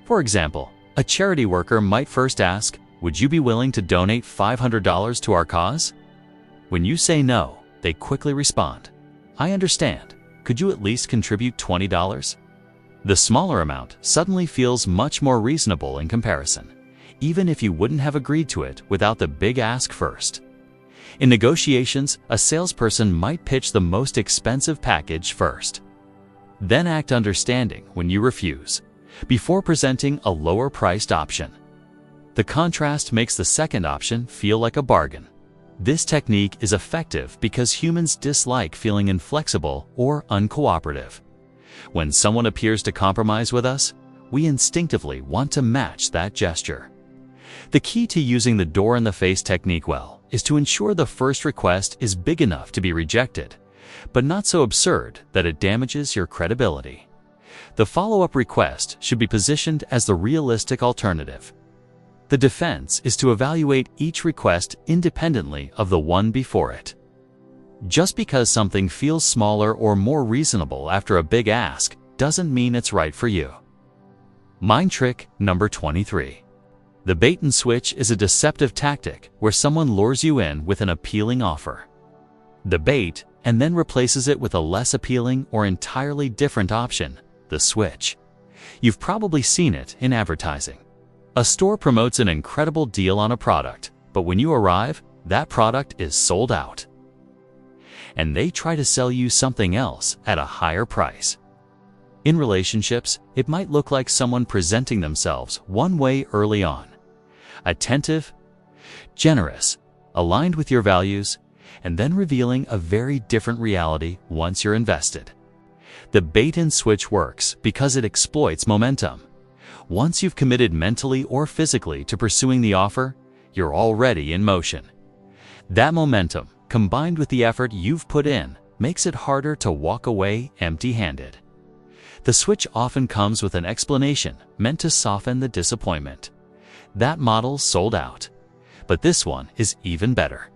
For example, a charity worker might first ask, "Would you be willing to donate $500 to our cause?" When you say no, they quickly respond, "I understand. Could you at least contribute $20? The smaller amount suddenly feels much more reasonable in comparison, even if you wouldn't have agreed to it without the big ask first. In negotiations, a salesperson might pitch the most expensive package first. Then act understanding when you refuse, before presenting a lower-priced option. The contrast makes the second option feel like a bargain. This technique is effective because humans dislike feeling inflexible or uncooperative. When someone appears to compromise with us, we instinctively want to match that gesture. The key to using the door-in-the-face technique well is to ensure the first request is big enough to be rejected, but not so absurd that it damages your credibility. The follow-up request should be positioned as the realistic alternative. The defense is to evaluate each request independently of the one before it. Just because something feels smaller or more reasonable after a big ask doesn't mean it's right for you. Mind trick number 23. The bait and switch is a deceptive tactic where someone lures you in with an appealing offer. The bait and then replaces it with a less appealing or entirely different option, the switch. You've probably seen it in advertising. A store promotes an incredible deal on a product, but when you arrive, that product is sold out. And they try to sell you something else at a higher price. In relationships, it might look like someone presenting themselves one way early on: attentive, generous, aligned with your values, and then revealing a very different reality once you're invested. The bait and switch works because it exploits momentum. Once you've committed mentally or physically to pursuing the offer, you're already in motion. That momentum, combined with the effort you've put in, makes it harder to walk away empty-handed. The switch often comes with an explanation meant to soften the disappointment. That model's sold out, but this one is even better.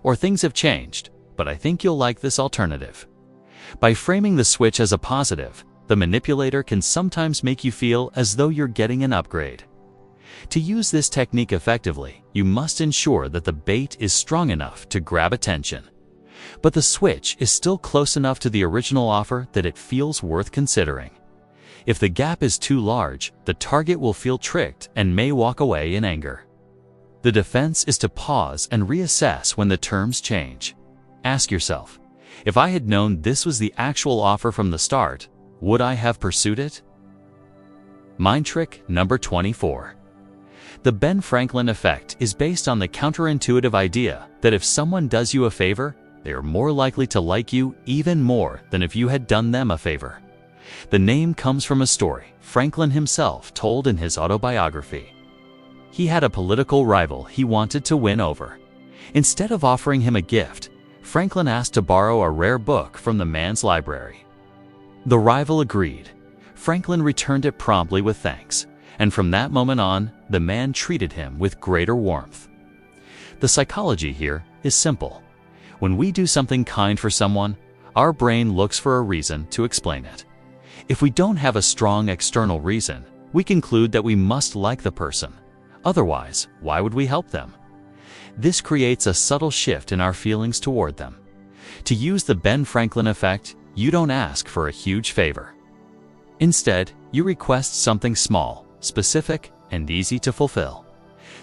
Or things have changed, but I think you'll like this alternative. By framing the switch as a positive, the manipulator can sometimes make you feel as though you're getting an upgrade. To use this technique effectively, you must ensure that the bait is strong enough to grab attention, but the switch is still close enough to the original offer that it feels worth considering. If the gap is too large, the target will feel tricked and may walk away in anger. The defense is to pause and reassess when the terms change. Ask yourself, if I had known this was the actual offer from the start, would I have pursued it? Mind trick number 24. The Ben Franklin effect is based on the counterintuitive idea that if someone does you a favor, they are more likely to like you even more than if you had done them a favor. The name comes from a story Franklin himself told in his autobiography. He had a political rival he wanted to win over. Instead of offering him a gift, Franklin asked to borrow a rare book from the man's library. The rival agreed. Franklin returned it promptly with thanks, and from that moment on, the man treated him with greater warmth. The psychology here is simple. When we do something kind for someone, our brain looks for a reason to explain it. If we don't have a strong external reason, we conclude that we must like the person. Otherwise, why would we help them? This creates a subtle shift in our feelings toward them. To use the Ben Franklin effect, you don't ask for a huge favor. Instead, you request something small, specific, and easy to fulfill.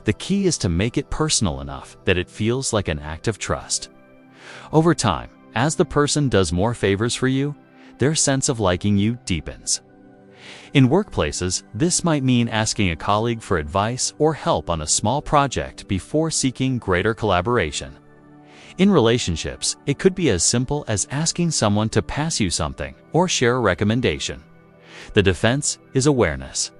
The key is to make it personal enough that it feels like an act of trust. Over time, as the person does more favors for you, their sense of liking you deepens. In workplaces, this might mean asking a colleague for advice or help on a small project before seeking greater collaboration. In relationships, it could be as simple as asking someone to pass you something or share a recommendation. The defense is awareness.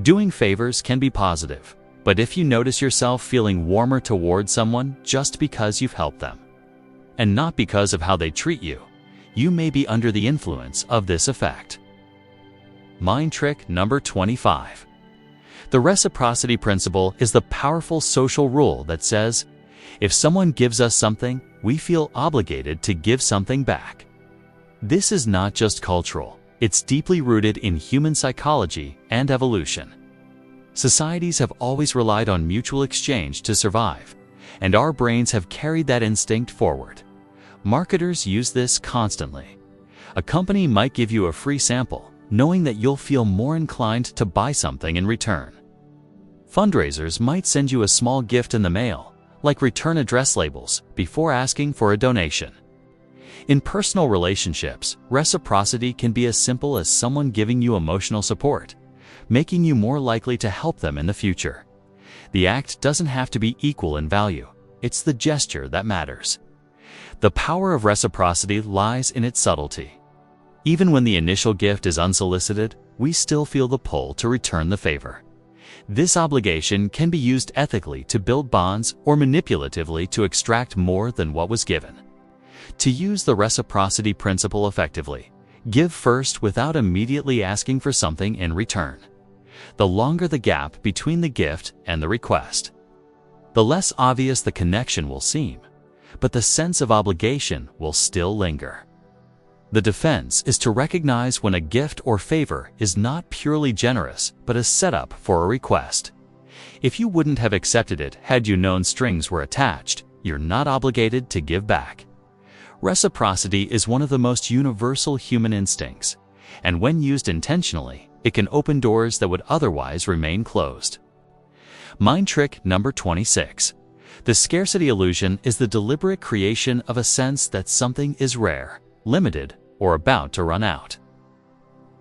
Doing favors can be positive, but if you notice yourself feeling warmer towards someone just because you've helped them, and not because of how they treat you, you may be under the influence of this effect. Mind trick number 25. The reciprocity principle is the powerful social rule that says, if someone gives us something, we feel obligated to give something back. This is not just cultural, it's deeply rooted in human psychology and evolution. Societies have always relied on mutual exchange to survive, and our brains have carried that instinct forward. Marketers use this constantly. A company might give you a free sample, knowing that you'll feel more inclined to buy something in return. Fundraisers might send you a small gift in the mail, like return address labels, before asking for a donation. In personal relationships, reciprocity can be as simple as someone giving you emotional support, making you more likely to help them in the future. The act doesn't have to be equal in value. It's the gesture that matters. The power of reciprocity lies in its subtlety. Even when the initial gift is unsolicited, we still feel the pull to return the favor. This obligation can be used ethically to build bonds or manipulatively to extract more than what was given. To use the reciprocity principle effectively, give first without immediately asking for something in return. The longer the gap between the gift and the request, the less obvious the connection will seem, but the sense of obligation will still linger. The defense is to recognize when a gift or favor is not purely generous but a setup for a request. If you wouldn't have accepted it had you known strings were attached, you're not obligated to give back. Reciprocity is one of the most universal human instincts, and when used intentionally, it can open doors that would otherwise remain closed. Mind trick number 26. The scarcity illusion is the deliberate creation of a sense that something is rare, limited, or about to run out.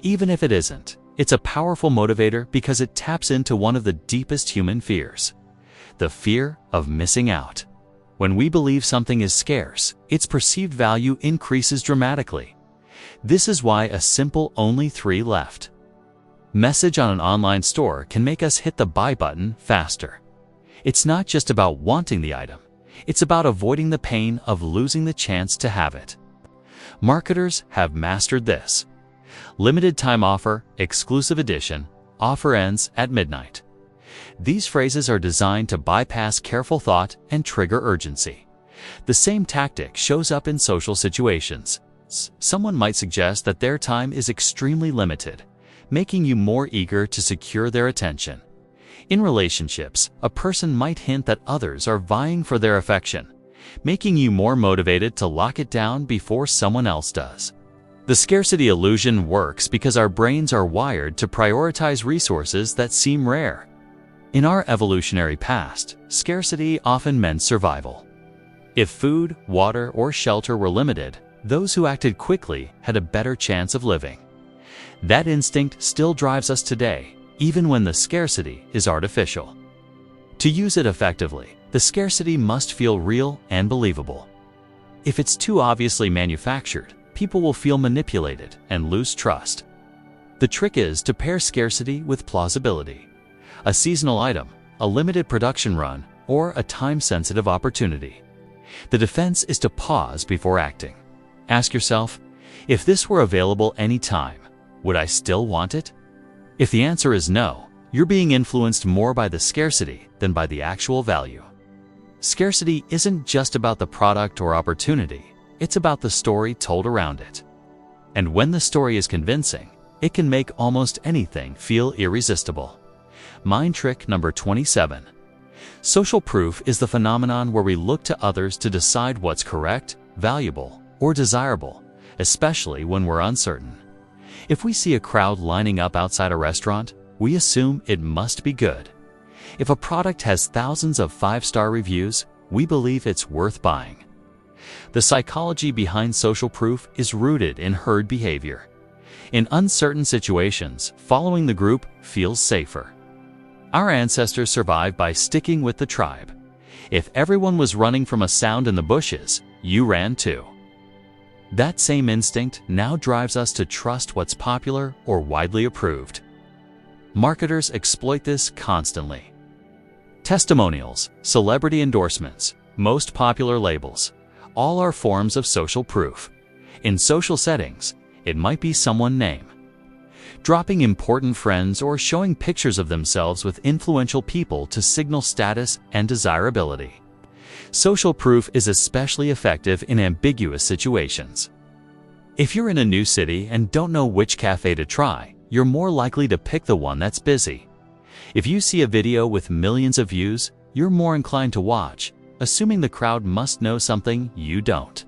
Even if it isn't, it's a powerful motivator because it taps into one of the deepest human fears: the fear of missing out. When we believe something is scarce, its perceived value increases dramatically. This is why a simple "only 3 left" message on an online store can make us hit the buy button faster. It's not just about wanting the item, it's about avoiding the pain of losing the chance to have it. Marketers have mastered this. Limited time offer, exclusive edition, offer ends at midnight. These phrases are designed to bypass careful thought and trigger urgency. The same tactic shows up in social situations. Someone might suggest that their time is extremely limited, making you more eager to secure their attention. In relationships, a person might hint that others are vying for their affection, making you more motivated to lock it down before someone else does. The scarcity illusion works because our brains are wired to prioritize resources that seem rare. In our evolutionary past, scarcity often meant survival. If food, water, or shelter were limited, those who acted quickly had a better chance of living. That instinct still drives us today, even when the scarcity is artificial. To use it effectively, the scarcity must feel real and believable. If it's too obviously manufactured, people will feel manipulated and lose trust. The trick is to pair scarcity with plausibility. A seasonal item, a limited production run, or a time-sensitive opportunity. The defense is to pause before acting. Ask yourself, if this were available anytime, would I still want it? If the answer is no, you're being influenced more by the scarcity than by the actual value. Scarcity isn't just about the product or opportunity, it's about the story told around it. And when the story is convincing, it can make almost anything feel irresistible. Mind trick number 27. Social proof is the phenomenon where we look to others to decide what's correct, valuable, or desirable, especially when we're uncertain. If we see a crowd lining up outside a restaurant, we assume it must be good. If a product has thousands of 5-star reviews, we believe it's worth buying. The psychology behind social proof is rooted in herd behavior. In uncertain situations, following the group feels safer. Our ancestors survived by sticking with the tribe. If everyone was running from a sound in the bushes, you ran too. That same instinct now drives us to trust what's popular or widely approved. Marketers exploit this constantly. Testimonials, celebrity endorsements, most popular labels, all are forms of social proof. In social settings, it might be someone's name. Dropping important friends or showing pictures of themselves with influential people to signal status and desirability. Social proof is especially effective in ambiguous situations. If you're in a new city and don't know which cafe to try, you're more likely to pick the one that's busy. If you see a video with millions of views, you're more inclined to watch, assuming the crowd must know something you don't.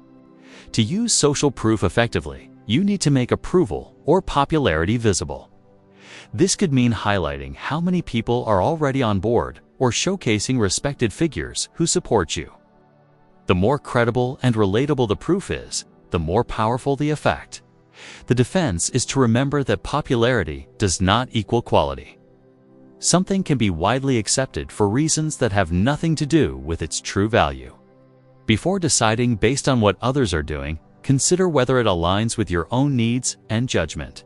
To use social proof effectively, you need to make approval or popularity visible. This could mean highlighting how many people are already on board or showcasing respected figures who support you. The more credible and relatable the proof is, the more powerful the effect. The defense is to remember that popularity does not equal quality. Something can be widely accepted for reasons that have nothing to do with its true value. Before deciding based on what others are doing, consider whether it aligns with your own needs and judgment.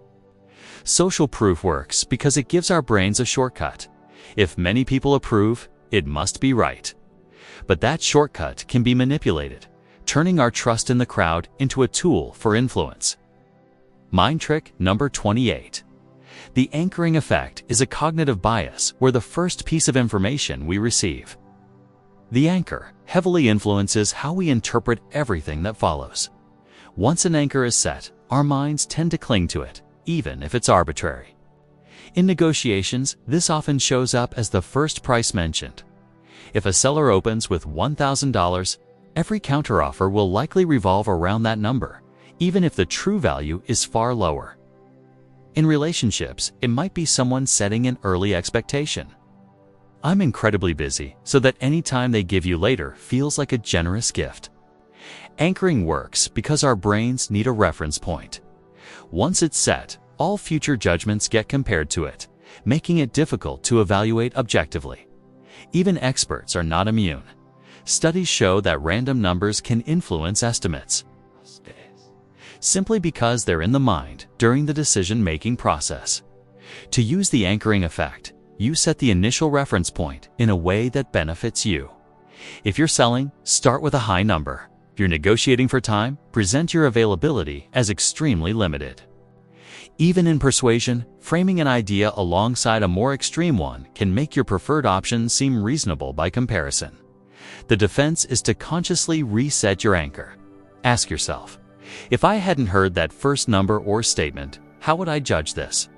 Social proof works because it gives our brains a shortcut. If many people approve, it must be right. But that shortcut can be manipulated, turning our trust in the crowd into a tool for influence. Mind trick number 28. The anchoring effect is a cognitive bias where the first piece of information we receive. The anchor heavily influences how we interpret everything that follows. Once an anchor is set, our minds tend to cling to it, even if it's arbitrary. In negotiations, this often shows up as the first price mentioned. If a seller opens with $1,000, every counteroffer will likely revolve around that number, even if the true value is far lower. In relationships, it might be someone setting an early expectation. I'm incredibly busy, so that any time they give you later feels like a generous gift. Anchoring works because our brains need a reference point. Once it's set, all future judgments get compared to it, making it difficult to evaluate objectively. Even experts are not immune. Studies show that random numbers can influence estimates, simply because they're in the mind during the decision-making process. To use the anchoring effect, you set the initial reference point in a way that benefits you. If you're selling, start with a high number. If you're negotiating for time, present your availability as extremely limited. Even in persuasion, framing an idea alongside a more extreme one can make your preferred option seem reasonable by comparison. The defense is to consciously reset your anchor. Ask yourself, if I hadn't heard that first number or statement, how would I judge this?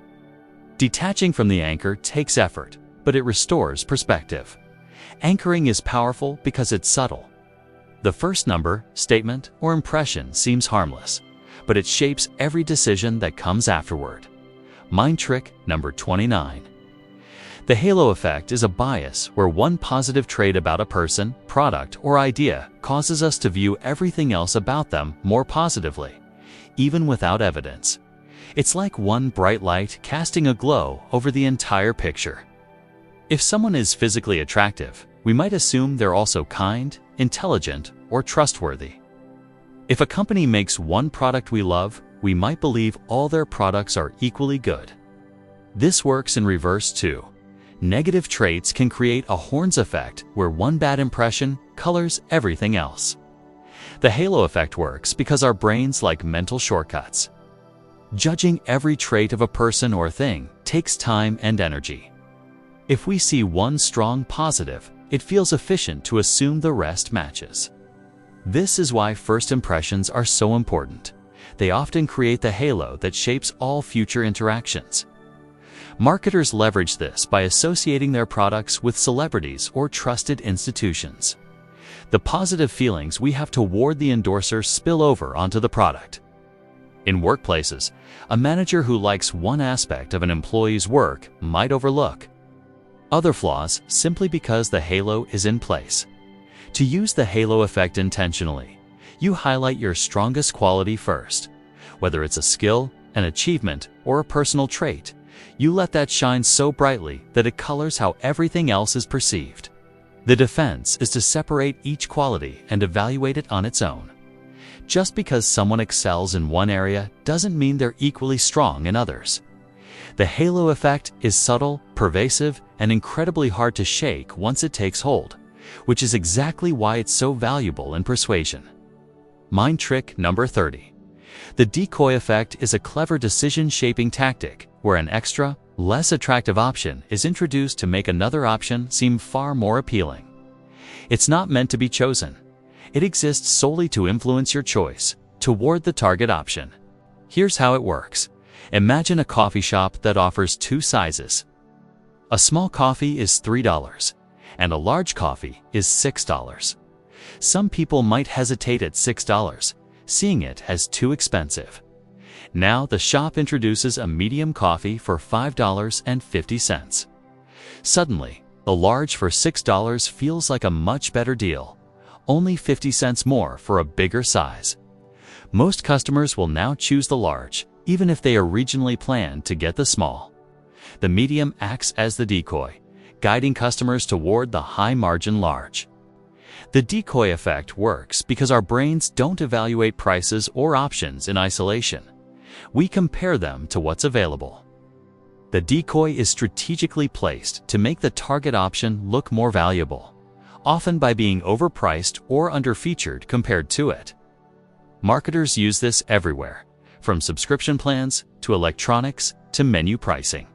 Detaching from the anchor takes effort, but it restores perspective. Anchoring is powerful because it's subtle. The first number, statement, or impression seems harmless, but it shapes every decision that comes afterward. Mind trick number 29. The halo effect is a bias where one positive trait about a person, product, or idea causes us to view everything else about them more positively, even without evidence. It's like one bright light casting a glow over the entire picture. If someone is physically attractive, we might assume they're also kind, intelligent, or trustworthy. If a company makes one product we love, we might believe all their products are equally good. This works in reverse too. Negative traits can create a horns effect where one bad impression colors everything else. The halo effect works because our brains like mental shortcuts. Judging every trait of a person or thing takes time and energy. If we see one strong positive, it feels efficient to assume the rest matches. This is why first impressions are so important. They often create the halo that shapes all future interactions. Marketers leverage this by associating their products with celebrities or trusted institutions. The positive feelings we have toward the endorser spill over onto the product. In workplaces, a manager who likes one aspect of an employee's work might overlook other flaws simply because the halo is in place. To use the halo effect intentionally, you highlight your strongest quality first. Whether it's a skill, an achievement, or a personal trait, you let that shine so brightly that it colors how everything else is perceived. The defense is to separate each quality and evaluate it on its own. Just because someone excels in one area doesn't mean they're equally strong in others. The halo effect is subtle, pervasive, and incredibly hard to shake once it takes hold, which is exactly why it's so valuable in persuasion. Mind trick number 30. The decoy effect is a clever decision-shaping tactic where an extra, less attractive option is introduced to make another option seem far more appealing. It's not meant to be chosen. It exists solely to influence your choice toward the target option. Here's how it works. Imagine a coffee shop that offers two sizes. A small coffee is $3, and a large coffee is $6. Some people might hesitate at $6, seeing it as too expensive. Now the shop introduces a medium coffee for $5.50. Suddenly, the large for $6 feels like a much better deal, only 50 cents more for a bigger size. Most customers will now choose the large, even if they originally planned to get the small. The medium acts as the decoy, guiding customers toward the high-margin large. The decoy effect works because our brains don't evaluate prices or options in isolation. We compare them to what's available. The decoy is strategically placed to make the target option look more valuable, often by being overpriced or underfeatured compared to it. Marketers use this everywhere, from subscription plans to electronics to menu pricing.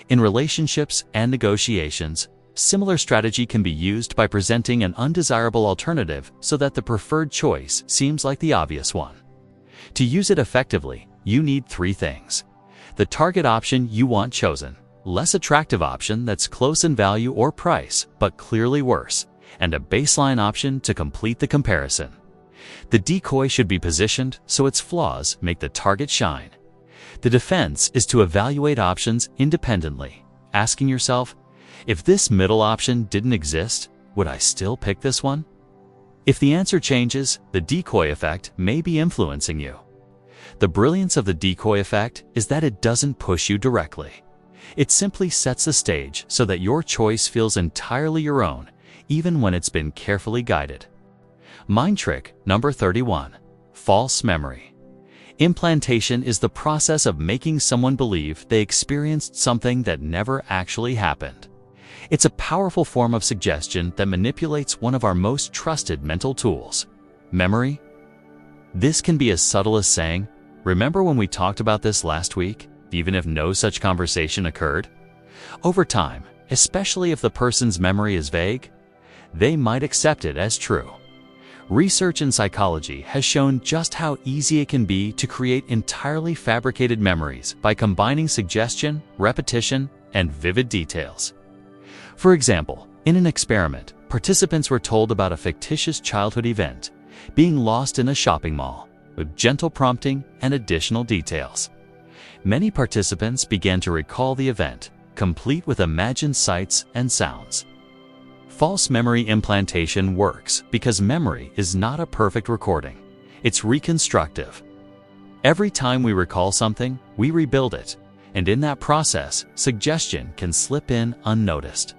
In relationships and negotiations, similar strategy can be used by presenting an undesirable alternative so that the preferred choice seems like the obvious one. To use it effectively, you need 3 things: the target option you want chosen, less attractive option that's close in value or price but clearly worse, and a baseline option to complete the comparison. The decoy should be positioned so its flaws make the target shine. The defense is to evaluate options independently, asking yourself, if this middle option didn't exist, would I still pick this one? If the answer changes, the decoy effect may be influencing you. The brilliance of the decoy effect is that it doesn't push you directly. It simply sets the stage so that your choice feels entirely your own, even when it's been carefully guided. Mind trick number 31. False memory. Implantation is the process of making someone believe they experienced something that never actually happened. It's a powerful form of suggestion that manipulates one of our most trusted mental tools, memory. This can be as subtle as saying, "Remember when we talked about this last week?" even if no such conversation occurred. Over time, especially if the person's memory is vague, they might accept it as true. Research in psychology has shown just how easy it can be to create entirely fabricated memories by combining suggestion, repetition, and vivid details. For example, in an experiment, participants were told about a fictitious childhood event, being lost in a shopping mall, with gentle prompting and additional details. Many participants began to recall the event, complete with imagined sights and sounds. False memory implantation works because memory is not a perfect recording. It's reconstructive. Every time we recall something, we rebuild it, and in that process, suggestion can slip in unnoticed.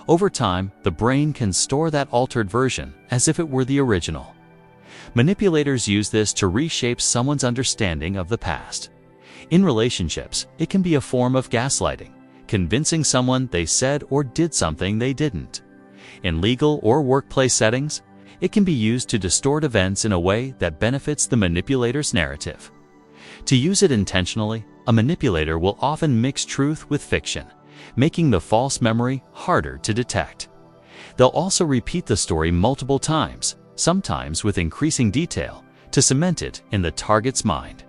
Over time, the brain can store that altered version as if it were the original. Manipulators use this to reshape someone's understanding of the past. In relationships, it can be a form of gaslighting, convincing someone they said or did something they didn't. In legal or workplace settings, it can be used to distort events in a way that benefits the manipulator's narrative. To use it intentionally, a manipulator will often mix truth with fiction, making the false memory harder to detect. They'll also repeat the story multiple times, sometimes with increasing detail, to cement it in the target's mind.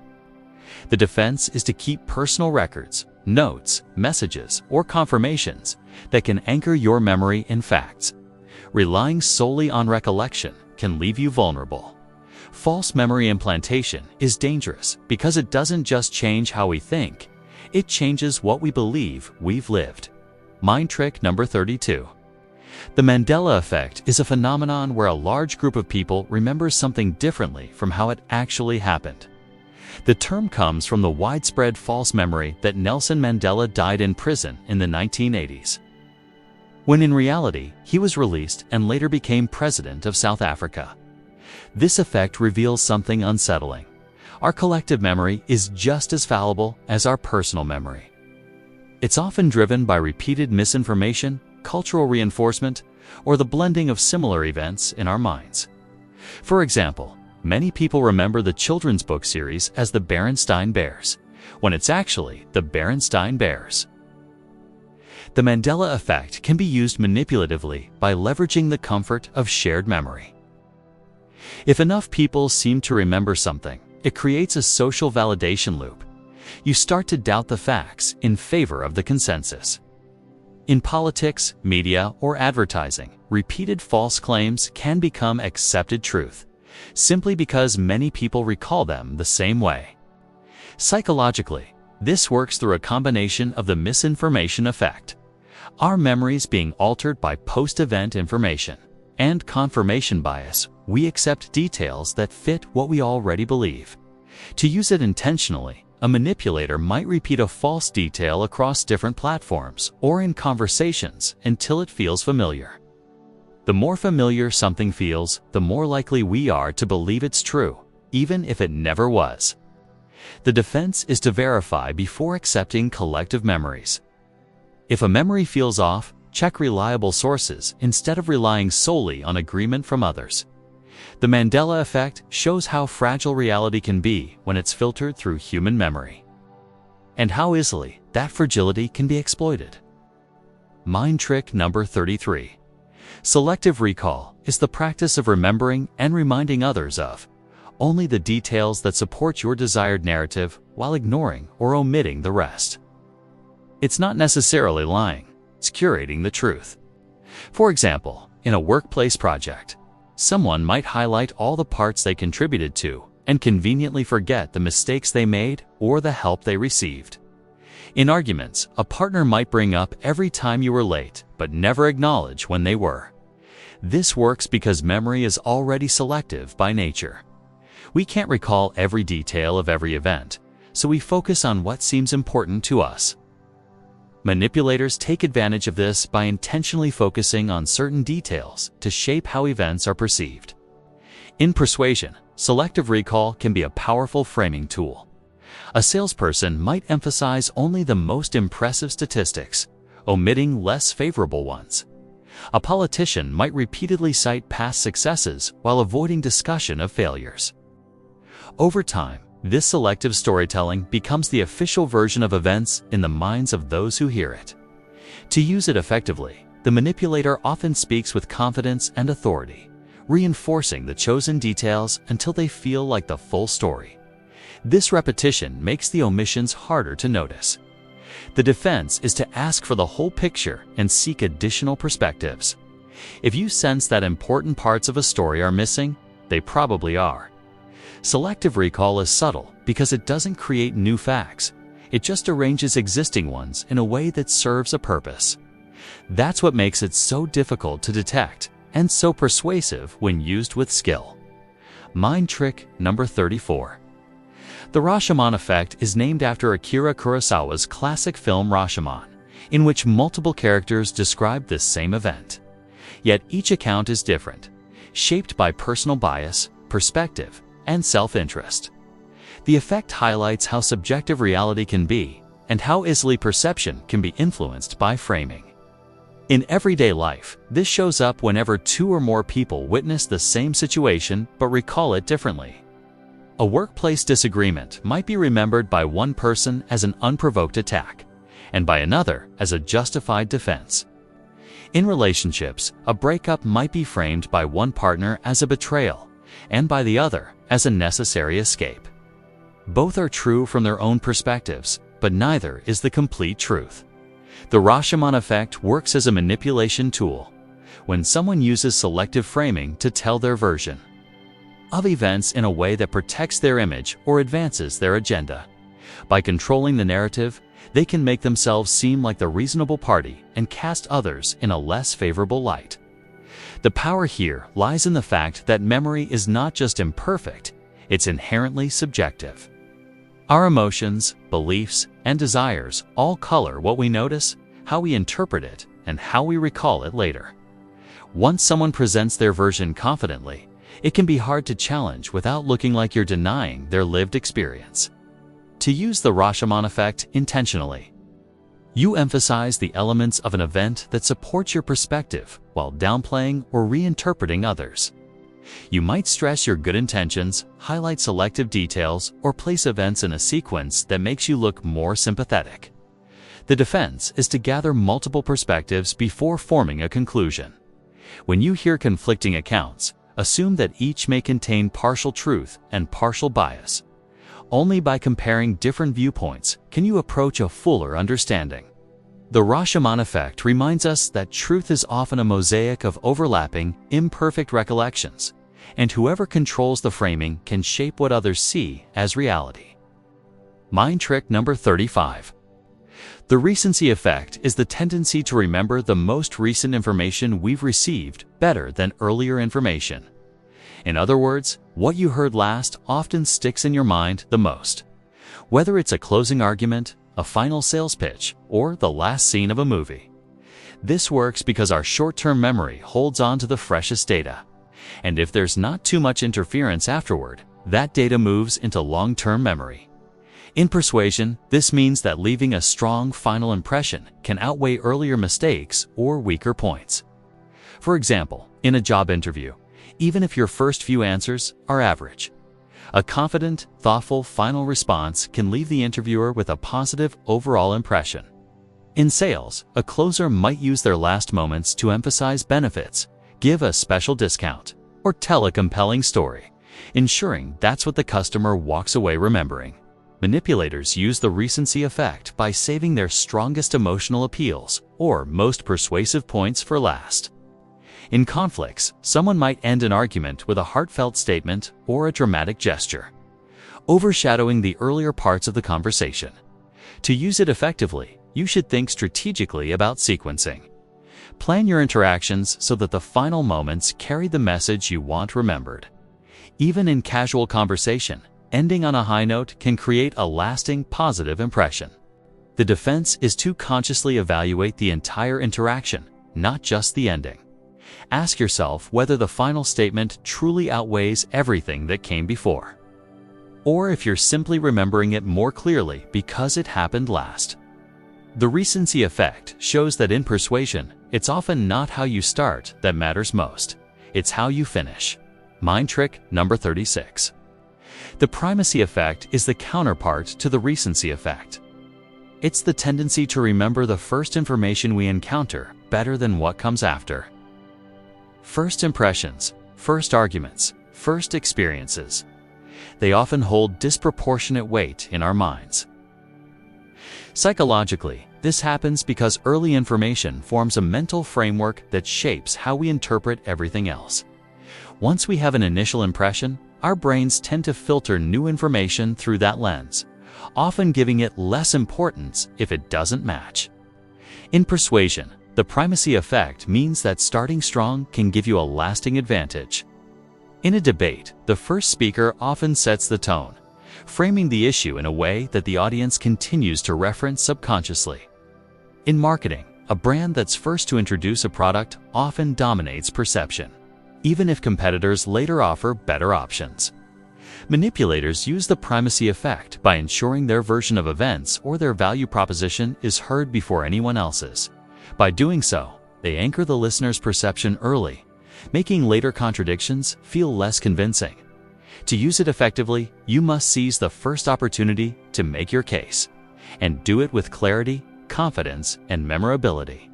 The defense is to keep personal records, notes, messages, or confirmations that can anchor your memory in facts. Relying solely on recollection can leave you vulnerable. False memory implantation is dangerous because it doesn't just change how we think, it changes what we believe we've lived. Mind trick number 32. The Mandela effect is a phenomenon where a large group of people remembers something differently from how it actually happened. The term comes from the widespread false memory that Nelson Mandela died in prison in the 1980s, when in reality, he was released and later became president of South Africa. This effect reveals something unsettling. Our collective memory is just as fallible as our personal memory. It's often driven by repeated misinformation, cultural reinforcement, or the blending of similar events in our minds. For example, many people remember the children's book series as the Berenstain Bears, when it's actually the Berenstain Bears. The Mandela effect can be used manipulatively by leveraging the comfort of shared memory. If enough people seem to remember something, it creates a social validation loop. You start to doubt the facts in favor of the consensus. In politics, media, or advertising, repeated false claims can become accepted truth, simply because many people recall them the same way. Psychologically, this works through a combination of the misinformation effect, our memories being altered by post-event information, and confirmation bias. We accept details that fit what we already believe. To use it intentionally, a manipulator might repeat a false detail across different platforms or in conversations until it feels familiar. The more familiar something feels, the more likely we are to believe it's true, even if it never was. The defense is to verify before accepting collective memories. If a memory feels off, check reliable sources instead of relying solely on agreement from others. The Mandela effect shows how fragile reality can be when it's filtered through human memory, and how easily that fragility can be exploited. Mind trick number 33. Selective recall is the practice of remembering and reminding others of only the details that support your desired narrative while ignoring or omitting the rest. It's not necessarily lying, it's curating the truth. For example, in a workplace project, someone might highlight all the parts they contributed to and conveniently forget the mistakes they made or the help they received. In arguments, a partner might bring up every time you were late but never acknowledge when they were. This works because memory is already selective by nature. We can't recall every detail of every event, so we focus on what seems important to us. Manipulators take advantage of this by intentionally focusing on certain details to shape how events are perceived. In persuasion, selective recall can be a powerful framing tool. A salesperson might emphasize only the most impressive statistics, omitting less favorable ones. A politician might repeatedly cite past successes while avoiding discussion of failures. Over time, this selective storytelling becomes the official version of events in the minds of those who hear it. To use it effectively, the manipulator often speaks with confidence and authority, reinforcing the chosen details until they feel like the full story. This repetition makes the omissions harder to notice. The defense is to ask for the whole picture and seek additional perspectives. If you sense that important parts of a story are missing, they probably are. Selective recall is subtle because it doesn't create new facts. It just arranges existing ones in a way that serves a purpose. That's what makes it so difficult to detect and so persuasive when used with skill. Mind trick number 34. The Rashomon effect is named after Akira Kurosawa's classic film Rashomon, in which multiple characters describe this same event. Yet each account is different, shaped by personal bias, perspective, and self-interest. The effect highlights how subjective reality can be and how easily perception can be influenced by framing. In everyday life, this shows up whenever two or more people witness the same situation but recall it differently. A workplace disagreement might be remembered by one person as an unprovoked attack and by another as a justified defense. In relationships, a breakup might be framed by one partner as a betrayal and by the other as a necessary escape. Both are true from their own perspectives, but neither is the complete truth. The Rashomon effect works as a manipulation tool when someone uses selective framing to tell their version of events in a way that protects their image or advances their agenda. By controlling the narrative, they can make themselves seem like the reasonable party and cast others in a less favorable light. The power here lies in the fact that memory is not just imperfect, it's inherently subjective. Our emotions, beliefs, and desires all color what we notice, how we interpret it, and how we recall it later. Once someone presents their version confidently, it can be hard to challenge without looking like you're denying their lived experience. To use the Rashomon effect intentionally, you emphasize the elements of an event that support your perspective while downplaying or reinterpreting others. You might stress your good intentions, highlight selective details, or place events in a sequence that makes you look more sympathetic. The defense is to gather multiple perspectives before forming a conclusion. When you hear conflicting accounts, assume that each may contain partial truth and partial bias. Only by comparing different viewpoints can you approach a fuller understanding. The Rashomon effect reminds us that truth is often a mosaic of overlapping, imperfect recollections, and whoever controls the framing can shape what others see as reality. Mind trick number 35. The recency effect is the tendency to remember the most recent information we've received better than earlier information. In other words, what you heard last often sticks in your mind the most. Whether it's a closing argument, a final sales pitch, or the last scene of a movie. This works because our short-term memory holds on to the freshest data. And if there's not too much interference afterward, that data moves into long-term memory. In persuasion, this means that leaving a strong final impression can outweigh earlier mistakes or weaker points. For example, in a job interview, even if your first few answers are average, a confident, thoughtful final response can leave the interviewer with a positive overall impression. In sales, a closer might use their last moments to emphasize benefits, give a special discount, or tell a compelling story, ensuring that's what the customer walks away remembering. Manipulators use the recency effect by saving their strongest emotional appeals or most persuasive points for last. In conflicts, someone might end an argument with a heartfelt statement or a dramatic gesture, overshadowing the earlier parts of the conversation. To use it effectively, you should think strategically about sequencing. Plan your interactions so that the final moments carry the message you want remembered. Even in casual conversation, ending on a high note can create a lasting positive impression. The defense is to consciously evaluate the entire interaction, not just the ending. Ask yourself whether the final statement truly outweighs everything that came before, or if you're simply remembering it more clearly because it happened last. The recency effect shows that in persuasion, it's often not how you start that matters most. It's how you finish. Mind trick number 36. The primacy effect is the counterpart to the recency effect. It's the tendency to remember the first information we encounter better than what comes after. First impressions, first arguments, first experiences. They often hold disproportionate weight in our minds. Psychologically, this happens because early information forms a mental framework that shapes how we interpret everything else. Once we have an initial impression, our brains tend to filter new information through that lens, often giving it less importance if it doesn't match. In persuasion, the primacy effect means that starting strong can give you a lasting advantage. In a debate, the first speaker often sets the tone, framing the issue in a way that the audience continues to reference subconsciously. In marketing, a brand that's first to introduce a product often dominates perception, even if competitors later offer better options. Manipulators use the primacy effect by ensuring their version of events or their value proposition is heard before anyone else's. By doing so, they anchor the listener's perception early, making later contradictions feel less convincing. To use it effectively, you must seize the first opportunity to make your case, and do it with clarity, confidence, and memorability.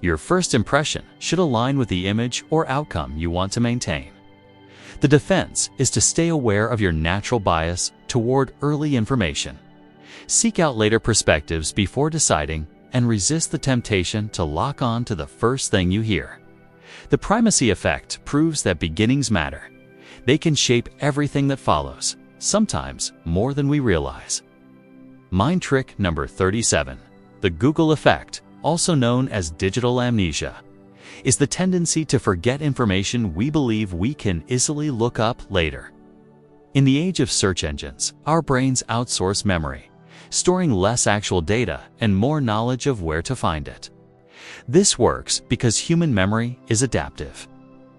Your first impression should align with the image or outcome you want to maintain. The defense is to stay aware of your natural bias toward early information. Seek out later perspectives before deciding and resist the temptation to lock on to the first thing you hear. The primacy effect proves that beginnings matter. They can shape everything that follows, sometimes more than we realize. Mind trick number 37. The Google effect, also known as digital amnesia, is the tendency to forget information we believe we can easily look up later. In the age of search engines, our brains outsource memory, storing less actual data and more knowledge of where to find it. This works because human memory is adaptive.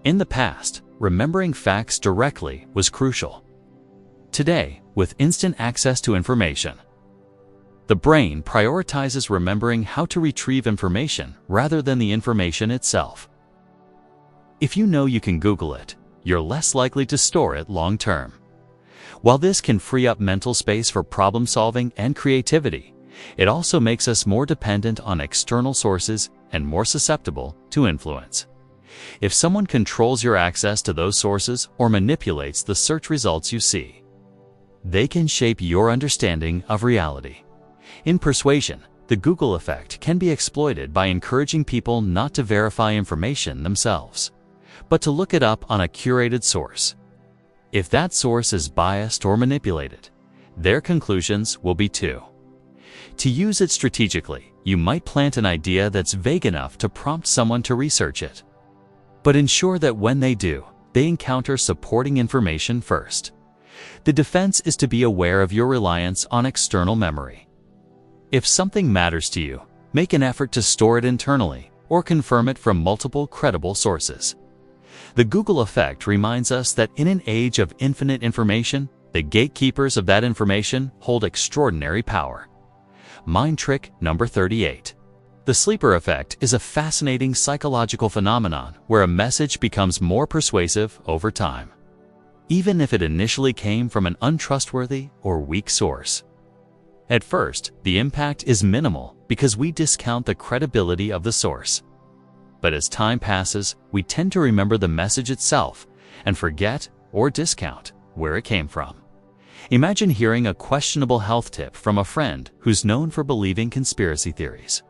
In the past, remembering facts directly was crucial. Today, with instant access to information, the brain prioritizes remembering how to retrieve information rather than the information itself. If you know you can Google it, you're less likely to store it long term. While this can free up mental space for problem solving and creativity, it also makes us more dependent on external sources and more susceptible to influence. If someone controls your access to those sources or manipulates the search results you see, they can shape your understanding of reality. In persuasion, the Google effect can be exploited by encouraging people not to verify information themselves, but to look it up on a curated source. If that source is biased or manipulated, their conclusions will be too. To use it strategically, you might plant an idea that's vague enough to prompt someone to research it. But ensure that when they do, they encounter supporting information first. The defense is to be aware of your reliance on external memory. If something matters to you, make an effort to store it internally or confirm it from multiple credible sources. The Google effect reminds us that in an age of infinite information, The gatekeepers of that information hold extraordinary power. Mind trick number 38. The sleeper effect is a fascinating psychological phenomenon where a message becomes more persuasive over time, even if it initially came from an untrustworthy or weak source. At first, the impact is minimal because we discount the credibility of the source. But as time passes, we tend to remember the message itself and forget or discount where it came from. Imagine hearing a questionable health tip from a friend who's known for believing conspiracy theories.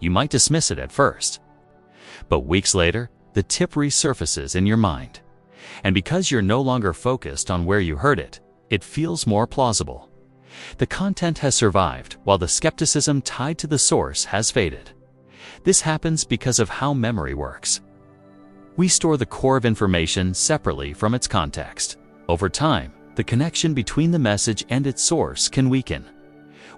You might dismiss it at first, but weeks later, the tip resurfaces in your mind. And because you're no longer focused on where you heard it, it feels more plausible. The content has survived while the skepticism tied to the source has faded. This happens because of how memory works. We store the core of information separately from its context. Over time, the connection between the message and its source can weaken.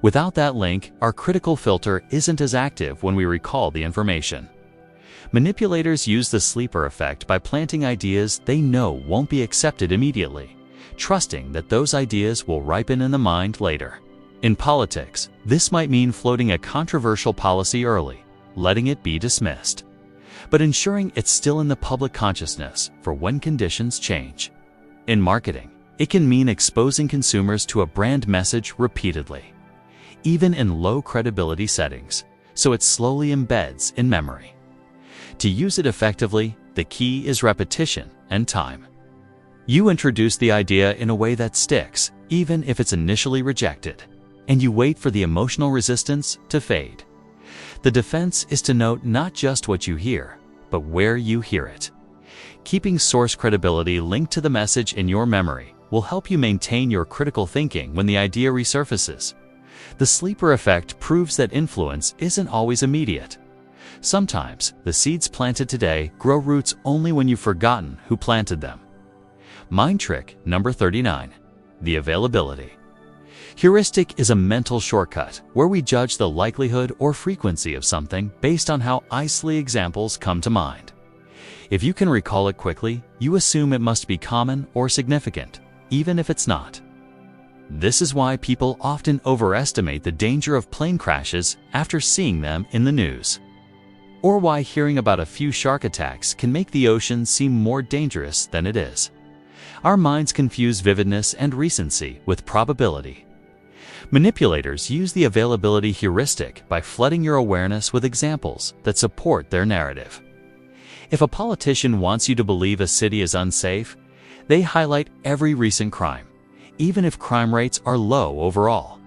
Without that link, our critical filter isn't as active when we recall the information. Manipulators use the sleeper effect by planting ideas they know won't be accepted immediately, trusting that those ideas will ripen in the mind later. In politics, this might mean floating a controversial policy early, letting it be dismissed, but ensuring it's still in the public consciousness for when conditions change. In marketing, it can mean exposing consumers to a brand message repeatedly, even in low credibility settings, so it slowly embeds in memory. To use it effectively, the key is repetition and time. You introduce the idea in a way that sticks, even if it's initially rejected, and you wait for the emotional resistance to fade. The defense is to note not just what you hear, but where you hear it. Keeping source credibility linked to the message in your memory will help you maintain your critical thinking when the idea resurfaces. The sleeper effect proves that influence isn't always immediate. Sometimes, the seeds planted today grow roots only when you've forgotten who planted them. Mind trick number 39. The availability. Heuristic is a mental shortcut where we judge the likelihood or frequency of something based on how easily examples come to mind. If you can recall it quickly, you assume it must be common or significant, even if it's not. This is why people often overestimate the danger of plane crashes after seeing them in the news, or why hearing about a few shark attacks can make the ocean seem more dangerous than it is. Our minds confuse vividness and recency with probability. Manipulators use the availability heuristic by flooding your awareness with examples that support their narrative. If a politician wants you to believe a city is unsafe, they highlight every recent crime, even if crime rates are low overall.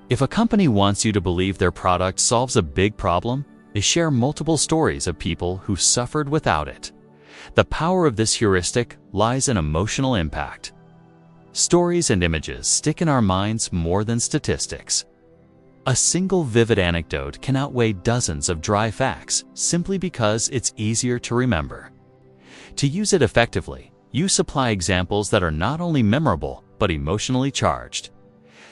If a company wants you to believe their product solves a big problem, they share multiple stories of people who suffered without it. The power of this heuristic lies in emotional impact. Stories and images stick in our minds more than statistics. A single vivid anecdote can outweigh dozens of dry facts simply because it's easier to remember. To use it effectively, you supply examples that are not only memorable but emotionally charged.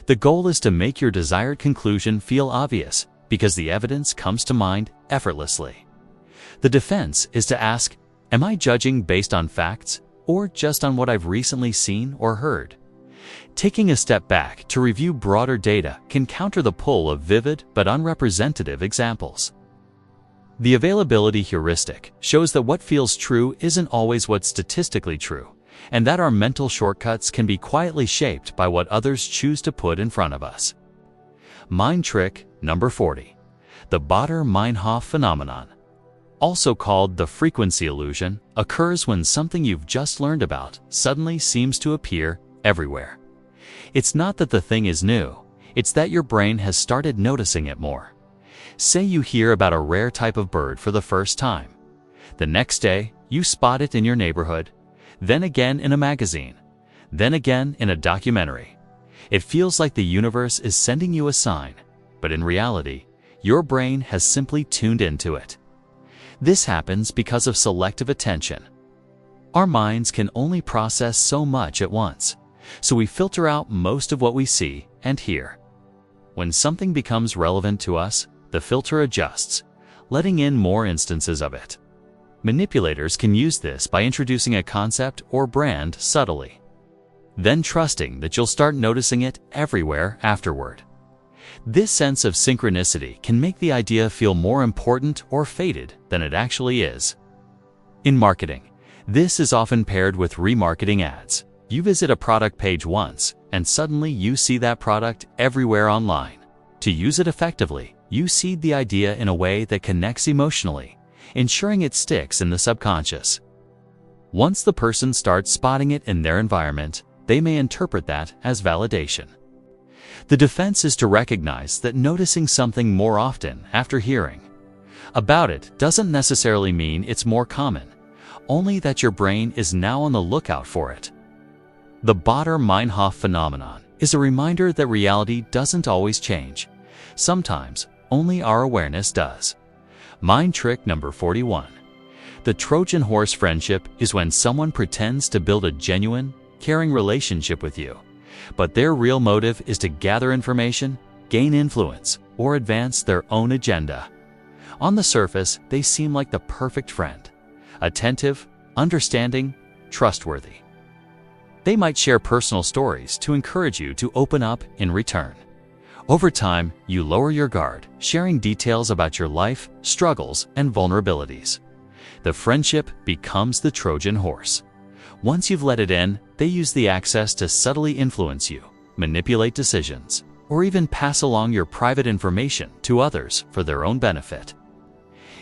The goal is to make your desired conclusion feel obvious because the evidence comes to mind effortlessly. The defense is to ask, am I judging based on facts or just on what I've recently seen or heard? Taking a step back to review broader data can counter the pull of vivid but unrepresentative examples. The availability heuristic shows that what feels true isn't always what's statistically true, and that our mental shortcuts can be quietly shaped by what others choose to put in front of us. Mind trick number 40. The Baader-Meinhof phenomenon, also called the frequency illusion, occurs when something you've just learned about suddenly seems to appear everywhere. It's not that the thing is new, it's that your brain has started noticing it more. Say you hear about a rare type of bird for the first time. The next day, you spot it in your neighborhood, then again in a magazine, then again in a documentary. It feels like the universe is sending you a sign, but in reality, your brain has simply tuned into it. This happens because of selective attention. Our minds can only process so much at once, so we filter out most of what we see and hear. When something becomes relevant to us, the filter adjusts, letting in more instances of it. Manipulators can use this by introducing a concept or brand subtly. then trusting that you'll start noticing it everywhere afterward. This sense of synchronicity can make the idea feel more important or fated than it actually is. In marketing, this is often paired with remarketing ads. You visit a product page once, and suddenly you see that product everywhere online. To use it effectively, you seed the idea in a way that connects emotionally, ensuring it sticks in the subconscious. Once the person starts spotting it in their environment, they may interpret that as validation. The defense is to recognize that noticing something more often after hearing about it doesn't necessarily mean it's more common, only that your brain is now on the lookout for it. The Baader-Meinhof phenomenon is a reminder that reality doesn't always change. Sometimes, only our awareness does. Mind trick number 41. The Trojan horse friendship is when someone pretends to build a genuine, caring relationship with you, but their real motive is to gather information, gain influence, or advance their own agenda. On the surface, they seem like the perfect friend. Attentive, understanding, trustworthy. They might share personal stories to encourage you to open up in return. Over time, you lower your guard, sharing details about your life, struggles, and vulnerabilities. The friendship becomes the Trojan horse. Once you've let it in, they use the access to subtly influence you, manipulate decisions, or even pass along your private information to others for their own benefit.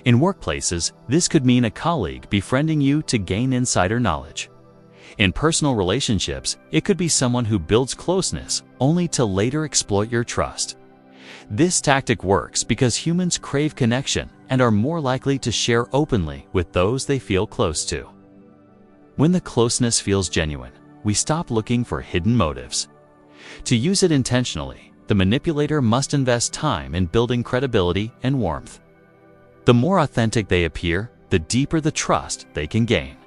In workplaces, this could mean a colleague befriending you to gain insider knowledge. In personal relationships, it could be someone who builds closeness only to later exploit your trust. This tactic works because humans crave connection and are more likely to share openly with those they feel close to. When the closeness feels genuine, we stop looking for hidden motives. To use it intentionally, the manipulator must invest time in building credibility and warmth. The more authentic they appear, the deeper the trust they can gain,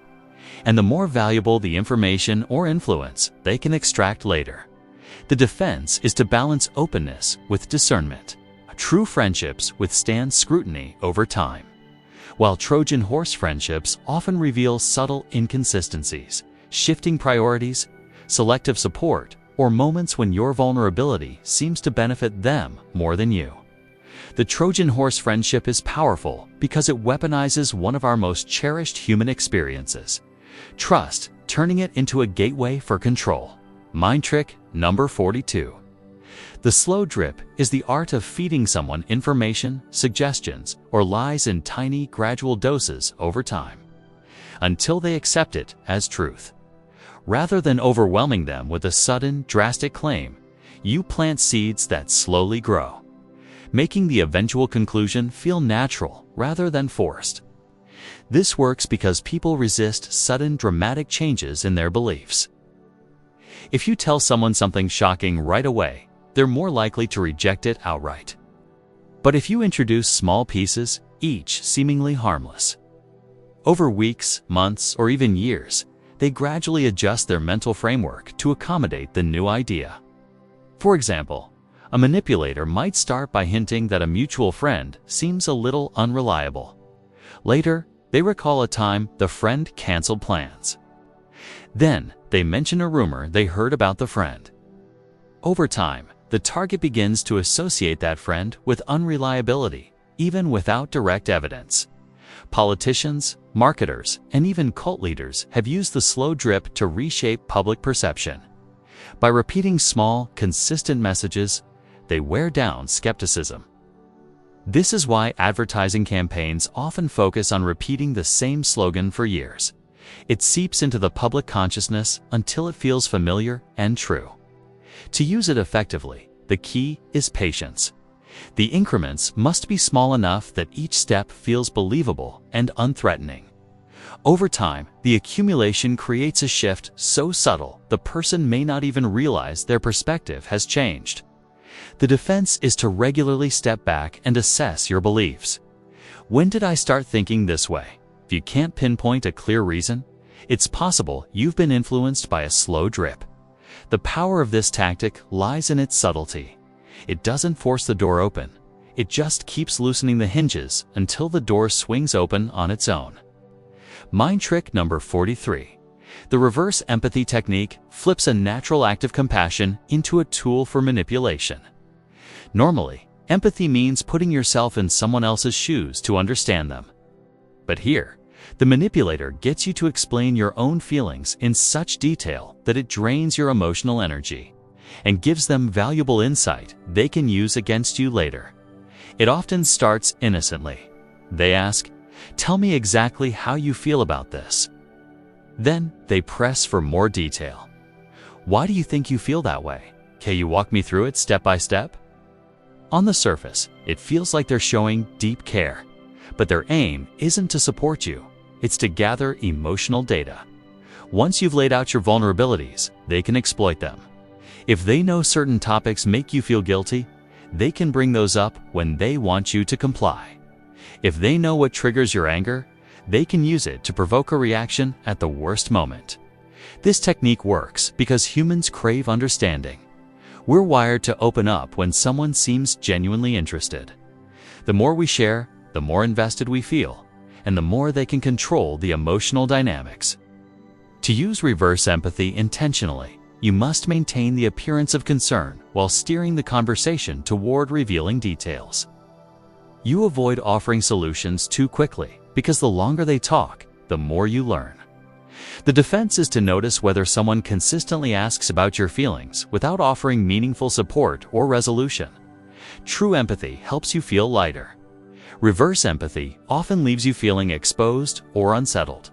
and the more valuable the information or influence they can extract later. The defense is to balance openness with discernment. True friendships withstand scrutiny over time, while Trojan horse friendships often reveal subtle inconsistencies, shifting priorities, selective support, or moments when your vulnerability seems to benefit them more than you. The Trojan horse friendship is powerful because it weaponizes one of our most cherished human experiences: trust, turning it into a gateway for control. Mind trick number 42. The slow drip is the art of feeding someone information, suggestions, or lies in tiny, gradual doses over time, until they accept it as truth. Rather than overwhelming them with a sudden, drastic claim, you plant seeds that slowly grow, making the eventual conclusion feel natural rather than forced. This works because people resist sudden, dramatic changes in their beliefs. If you tell someone something shocking right away, they're more likely to reject it outright. But if you introduce small pieces, each seemingly harmless, over weeks, months, or even years, they gradually adjust their mental framework to accommodate the new idea. For example, a manipulator might start by hinting that a mutual friend seems a little unreliable. Later, they recall a time the friend canceled plans. Then, they mention a rumor they heard about the friend. Over time, the target begins to associate that friend with unreliability, even without direct evidence. Politicians, marketers, and even cult leaders have used the slow drip to reshape public perception. By repeating small, consistent messages, they wear down skepticism. This is why advertising campaigns often focus on repeating the same slogan for years. It seeps into the public consciousness until it feels familiar and true. To use it effectively, the key is patience. The increments must be small enough that each step feels believable and unthreatening. Over time, the accumulation creates a shift so subtle the person may not even realize their perspective has changed. The defense is to regularly step back and assess your beliefs. When did I start thinking this way? If you can't pinpoint a clear reason, it's possible you've been influenced by a slow drip. The power of this tactic lies in its subtlety. It doesn't force the door open. It just keeps loosening the hinges until the door swings open on its own. Mind trick number 43. The reverse empathy technique flips a natural act of compassion into a tool for manipulation. Normally, empathy means putting yourself in someone else's shoes to understand them. But here, the manipulator gets you to explain your own feelings in such detail that it drains your emotional energy and gives them valuable insight they can use against you later. It often starts innocently. They ask, "Tell me exactly how you feel about this." Then they press for more detail. "Why do you think you feel that way? Can you walk me through it step by step?" On the surface, it feels like they're showing deep care, but their aim isn't to support you. It's to gather emotional data. Once you've laid out your vulnerabilities, they can exploit them. If they know certain topics make you feel guilty, they can bring those up when they want you to comply. If they know what triggers your anger, they can use it to provoke a reaction at the worst moment. This technique works because humans crave understanding. We're wired to open up when someone seems genuinely interested. The more we share, the more invested we feel, and the more they can control the emotional dynamics. To use reverse empathy intentionally, you must maintain the appearance of concern while steering the conversation toward revealing details. You avoid offering solutions too quickly because the longer they talk, the more you learn. The defense is to notice whether someone consistently asks about your feelings without offering meaningful support or resolution. True empathy helps you feel lighter. Reverse empathy often leaves you feeling exposed or unsettled.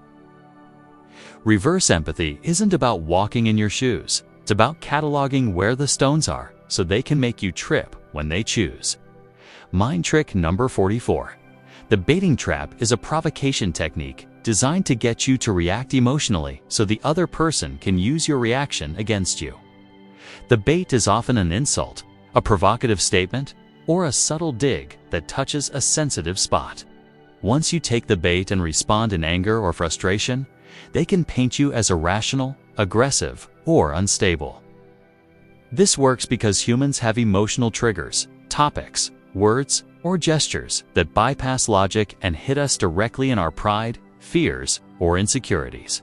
Reverse empathy isn't about walking in your shoes. It's about cataloging where the stones are so they can make you trip when they choose. Mind trick number 44. The baiting trap is a provocation technique designed to get you to react emotionally so the other person can use your reaction against you. The bait is often an insult, a provocative statement, or a subtle dig that touches a sensitive spot. Once you take the bait and respond in anger or frustration, they can paint you as irrational, aggressive, or unstable. This works because humans have emotional triggers, topics, words, or gestures that bypass logic and hit us directly in our pride, fears, or insecurities.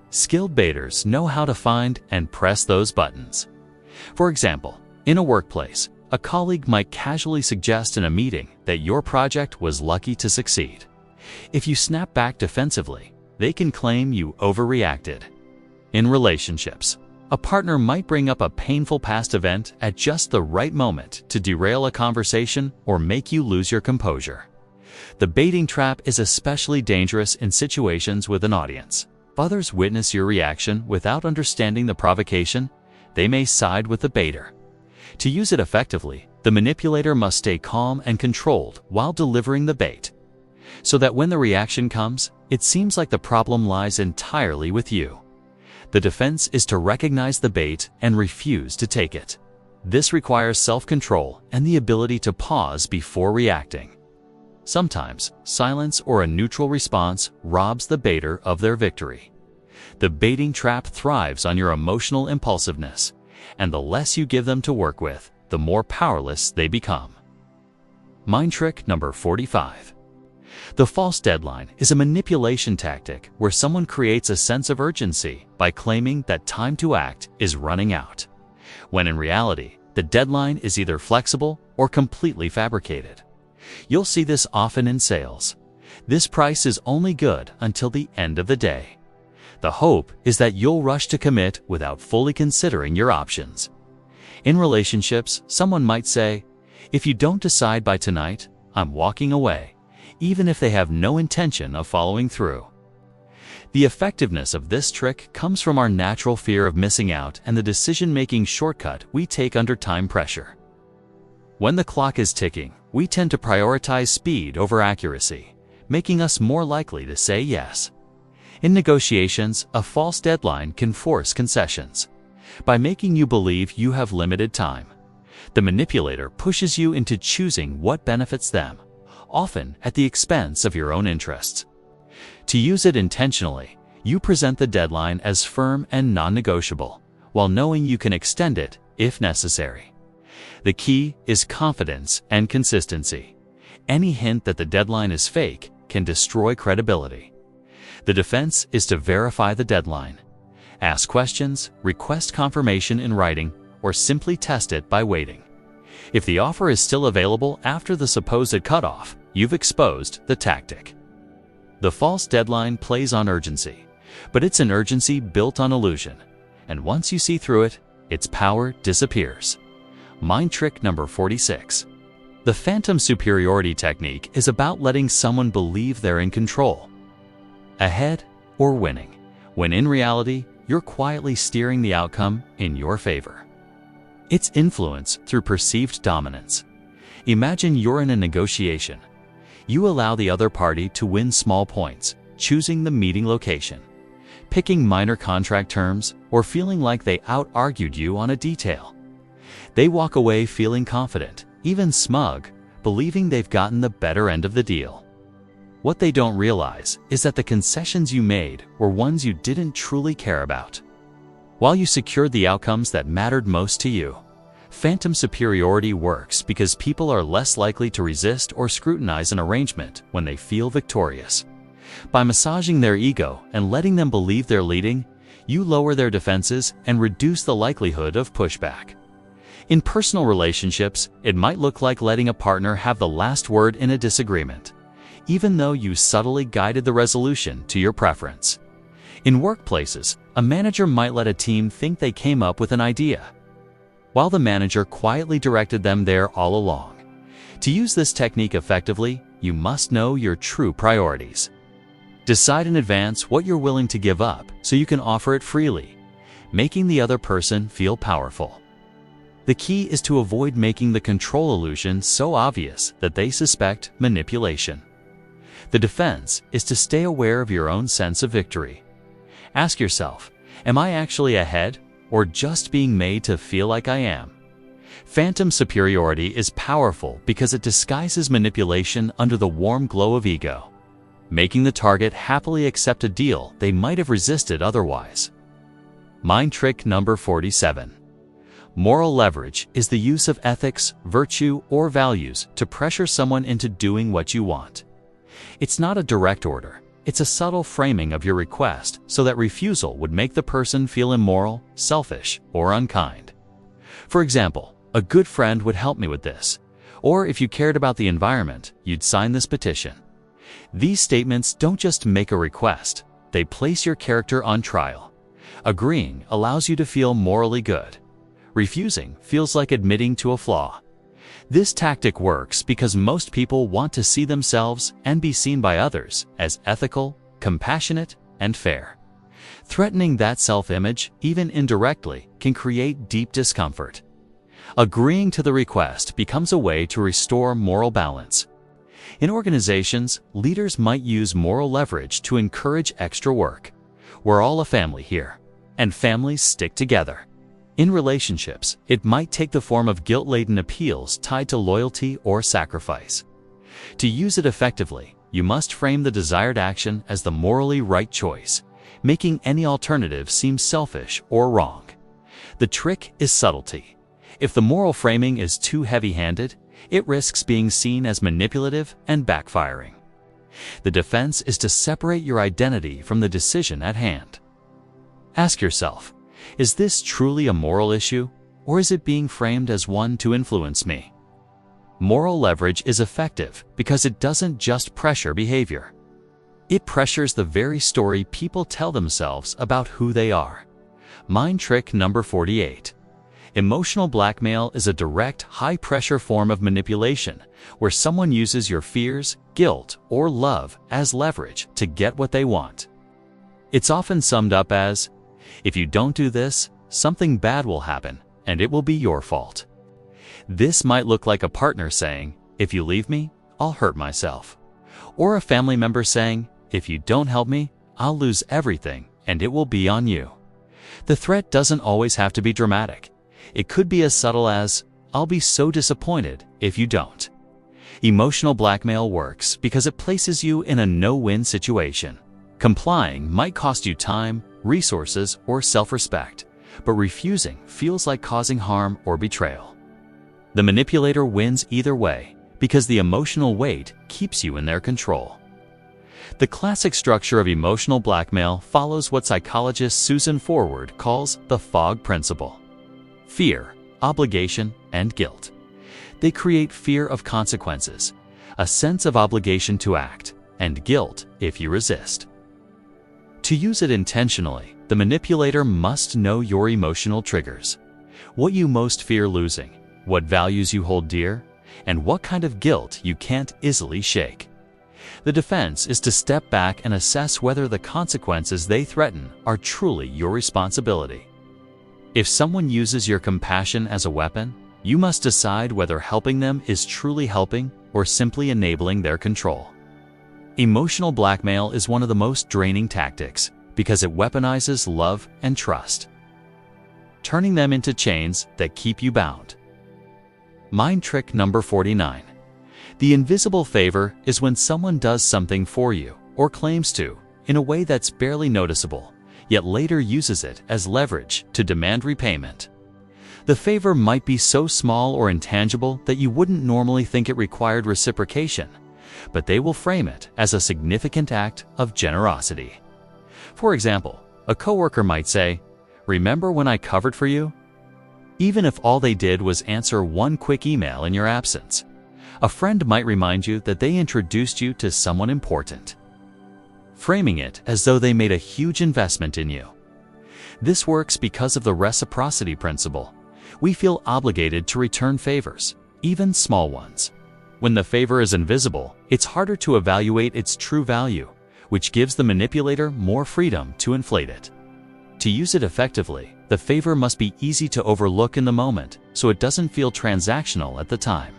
Skilled baiters know how to find and press those buttons. For example, in a workplace, a colleague might casually suggest in a meeting that your project was lucky to succeed. If you snap back defensively, they can claim you overreacted. In relationships, a partner might bring up a painful past event at just the right moment to derail a conversation or make you lose your composure. The baiting trap is especially dangerous in situations with an audience. If others witness your reaction without understanding the provocation, they may side with the baiter. To use it effectively, the manipulator must stay calm and controlled while delivering the bait, so that when the reaction comes, it seems like the problem lies entirely with you. The defense is to recognize the bait and refuse to take it. This requires self-control and the ability to pause before reacting. Sometimes, silence or a neutral response robs the baiter of their victory. The baiting trap thrives on your emotional impulsiveness, and the less you give them to work with, the more powerless they become. Mind trick number 45. The false deadline is a manipulation tactic where someone creates a sense of urgency by claiming that time to act is running out, when in reality, the deadline is either flexible or completely fabricated. You'll see this often in sales. This price is only good until the end of the day. The hope is that you'll rush to commit without fully considering your options. In relationships, someone might say, "If you don't decide by tonight, I'm walking away," even if they have no intention of following through. The effectiveness of this trick comes from our natural fear of missing out and the decision-making shortcut we take under time pressure. When the clock is ticking, we tend to prioritize speed over accuracy, making us more likely to say yes. In negotiations, a false deadline can force concessions. By making you believe you have limited time, the manipulator pushes you into choosing what benefits them, often at the expense of your own interests. To use it intentionally, you present the deadline as firm and non-negotiable, while knowing you can extend it if necessary. The key is confidence and consistency. Any hint that the deadline is fake can destroy credibility. The defense is to verify the deadline. Ask questions, request confirmation in writing, or simply test it by waiting. If the offer is still available after the supposed cutoff, you've exposed the tactic. The false deadline plays on urgency, but it's an urgency built on illusion, and once you see through it, its power disappears. Mind trick number 46. The phantom superiority technique is about letting someone believe they're in control, ahead, or winning, when in reality, you're quietly steering the outcome in your favor. It's influence through perceived dominance. Imagine you're in a negotiation. You allow the other party to win small points, choosing the meeting location, picking minor contract terms, or feeling like they out-argued you on a detail. They walk away feeling confident, even smug, believing they've gotten the better end of the deal. What they don't realize is that the concessions you made were ones you didn't truly care about. While you secured the outcomes that mattered most to you, phantom superiority works because people are less likely to resist or scrutinize an arrangement when they feel victorious. By massaging their ego and letting them believe they're leading, you lower their defenses and reduce the likelihood of pushback. In personal relationships, it might look like letting a partner have the last word in a disagreement, even though you subtly guided the resolution to your preference. In workplaces, a manager might let a team think they came up with an idea, while the manager quietly directed them there all along. To use this technique effectively, you must know your true priorities. Decide in advance what you're willing to give up so you can offer it freely, making the other person feel powerful. The key is to avoid making the control illusion so obvious that they suspect manipulation. The defense is to stay aware of your own sense of victory. Ask yourself, am I actually ahead or just being made to feel like I am? Phantom superiority is powerful because it disguises manipulation under the warm glow of ego, making the target happily accept a deal they might have resisted otherwise. Mind trick number 47. Moral leverage is the use of ethics, virtue, or values to pressure someone into doing what you want. It's not a direct order. It's a subtle framing of your request so that refusal would make the person feel immoral, selfish, or unkind. For example, a good friend would help me with this, or if you cared about the environment, you'd sign this petition. These statements don't just make a request, they place your character on trial. Agreeing allows you to feel morally good. Refusing feels like admitting to a flaw. This tactic works because most people want to see themselves and be seen by others as ethical, compassionate, and fair. Threatening that self-image, even indirectly, can create deep discomfort. Agreeing to the request becomes a way to restore moral balance. In organizations, leaders might use moral leverage to encourage extra work. We're all a family here, and families stick together. In relationships, it might take the form of guilt-laden appeals tied to loyalty or sacrifice. To use it effectively, you must frame the desired action as the morally right choice, making any alternative seem selfish or wrong. The trick is subtlety. If the moral framing is too heavy-handed, it risks being seen as manipulative and backfiring. The defense is to separate your identity from the decision at hand. Ask yourself, is this truly a moral issue, or is it being framed as one to influence me? Moral leverage is effective because it doesn't just pressure behavior. It pressures the very story people tell themselves about who they are. Mind trick number 48. Emotional blackmail is a direct, high-pressure form of manipulation where someone uses your fears, guilt, or love as leverage to get what they want. It's often summed up as, if you don't do this, something bad will happen, and it will be your fault. This might look like a partner saying, if you leave me, I'll hurt myself. Or a family member saying, if you don't help me, I'll lose everything, and it will be on you. The threat doesn't always have to be dramatic. It could be as subtle as, I'll be so disappointed if you don't. Emotional blackmail works because it places you in a no-win situation. Complying might cost you time, resources, or self-respect, but refusing feels like causing harm or betrayal. The manipulator wins either way because the emotional weight keeps you in their control. The classic structure of emotional blackmail follows what psychologist Susan Forward calls the fog principle: fear, obligation, and guilt. They create fear of consequences, a sense of obligation to act, and guilt if you resist. To use it intentionally, the manipulator must know your emotional triggers, what you most fear losing, what values you hold dear, and what kind of guilt you can't easily shake. The defense is to step back and assess whether the consequences they threaten are truly your responsibility. If someone uses your compassion as a weapon, you must decide whether helping them is truly helping or simply enabling their control. Emotional blackmail is one of the most draining tactics because it weaponizes love and trust, turning them into chains that keep you bound. Mind trick number 49. The invisible favor is when someone does something for you, or claims to, in a way that's barely noticeable, yet later uses it as leverage to demand repayment. The favor might be so small or intangible that you wouldn't normally think it required reciprocation, but they will frame it as a significant act of generosity. For example, a coworker might say, "Remember when I covered for you?" Even if all they did was answer one quick email in your absence. A friend might remind you that they introduced you to someone important, framing it as though they made a huge investment in you. This works because of the reciprocity principle. We feel obligated to return favors, even small ones. When the favor is invisible, it's harder to evaluate its true value, which gives the manipulator more freedom to inflate it. To use it effectively, the favor must be easy to overlook in the moment so it doesn't feel transactional at the time.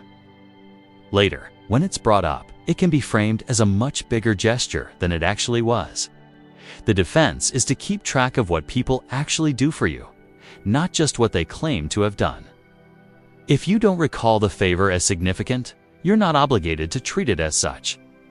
Later, when it's brought up, it can be framed as a much bigger gesture than it actually was. The defense is to keep track of what people actually do for you, not just what they claim to have done. If you don't recall the favor as significant, you're not obligated to treat it as such.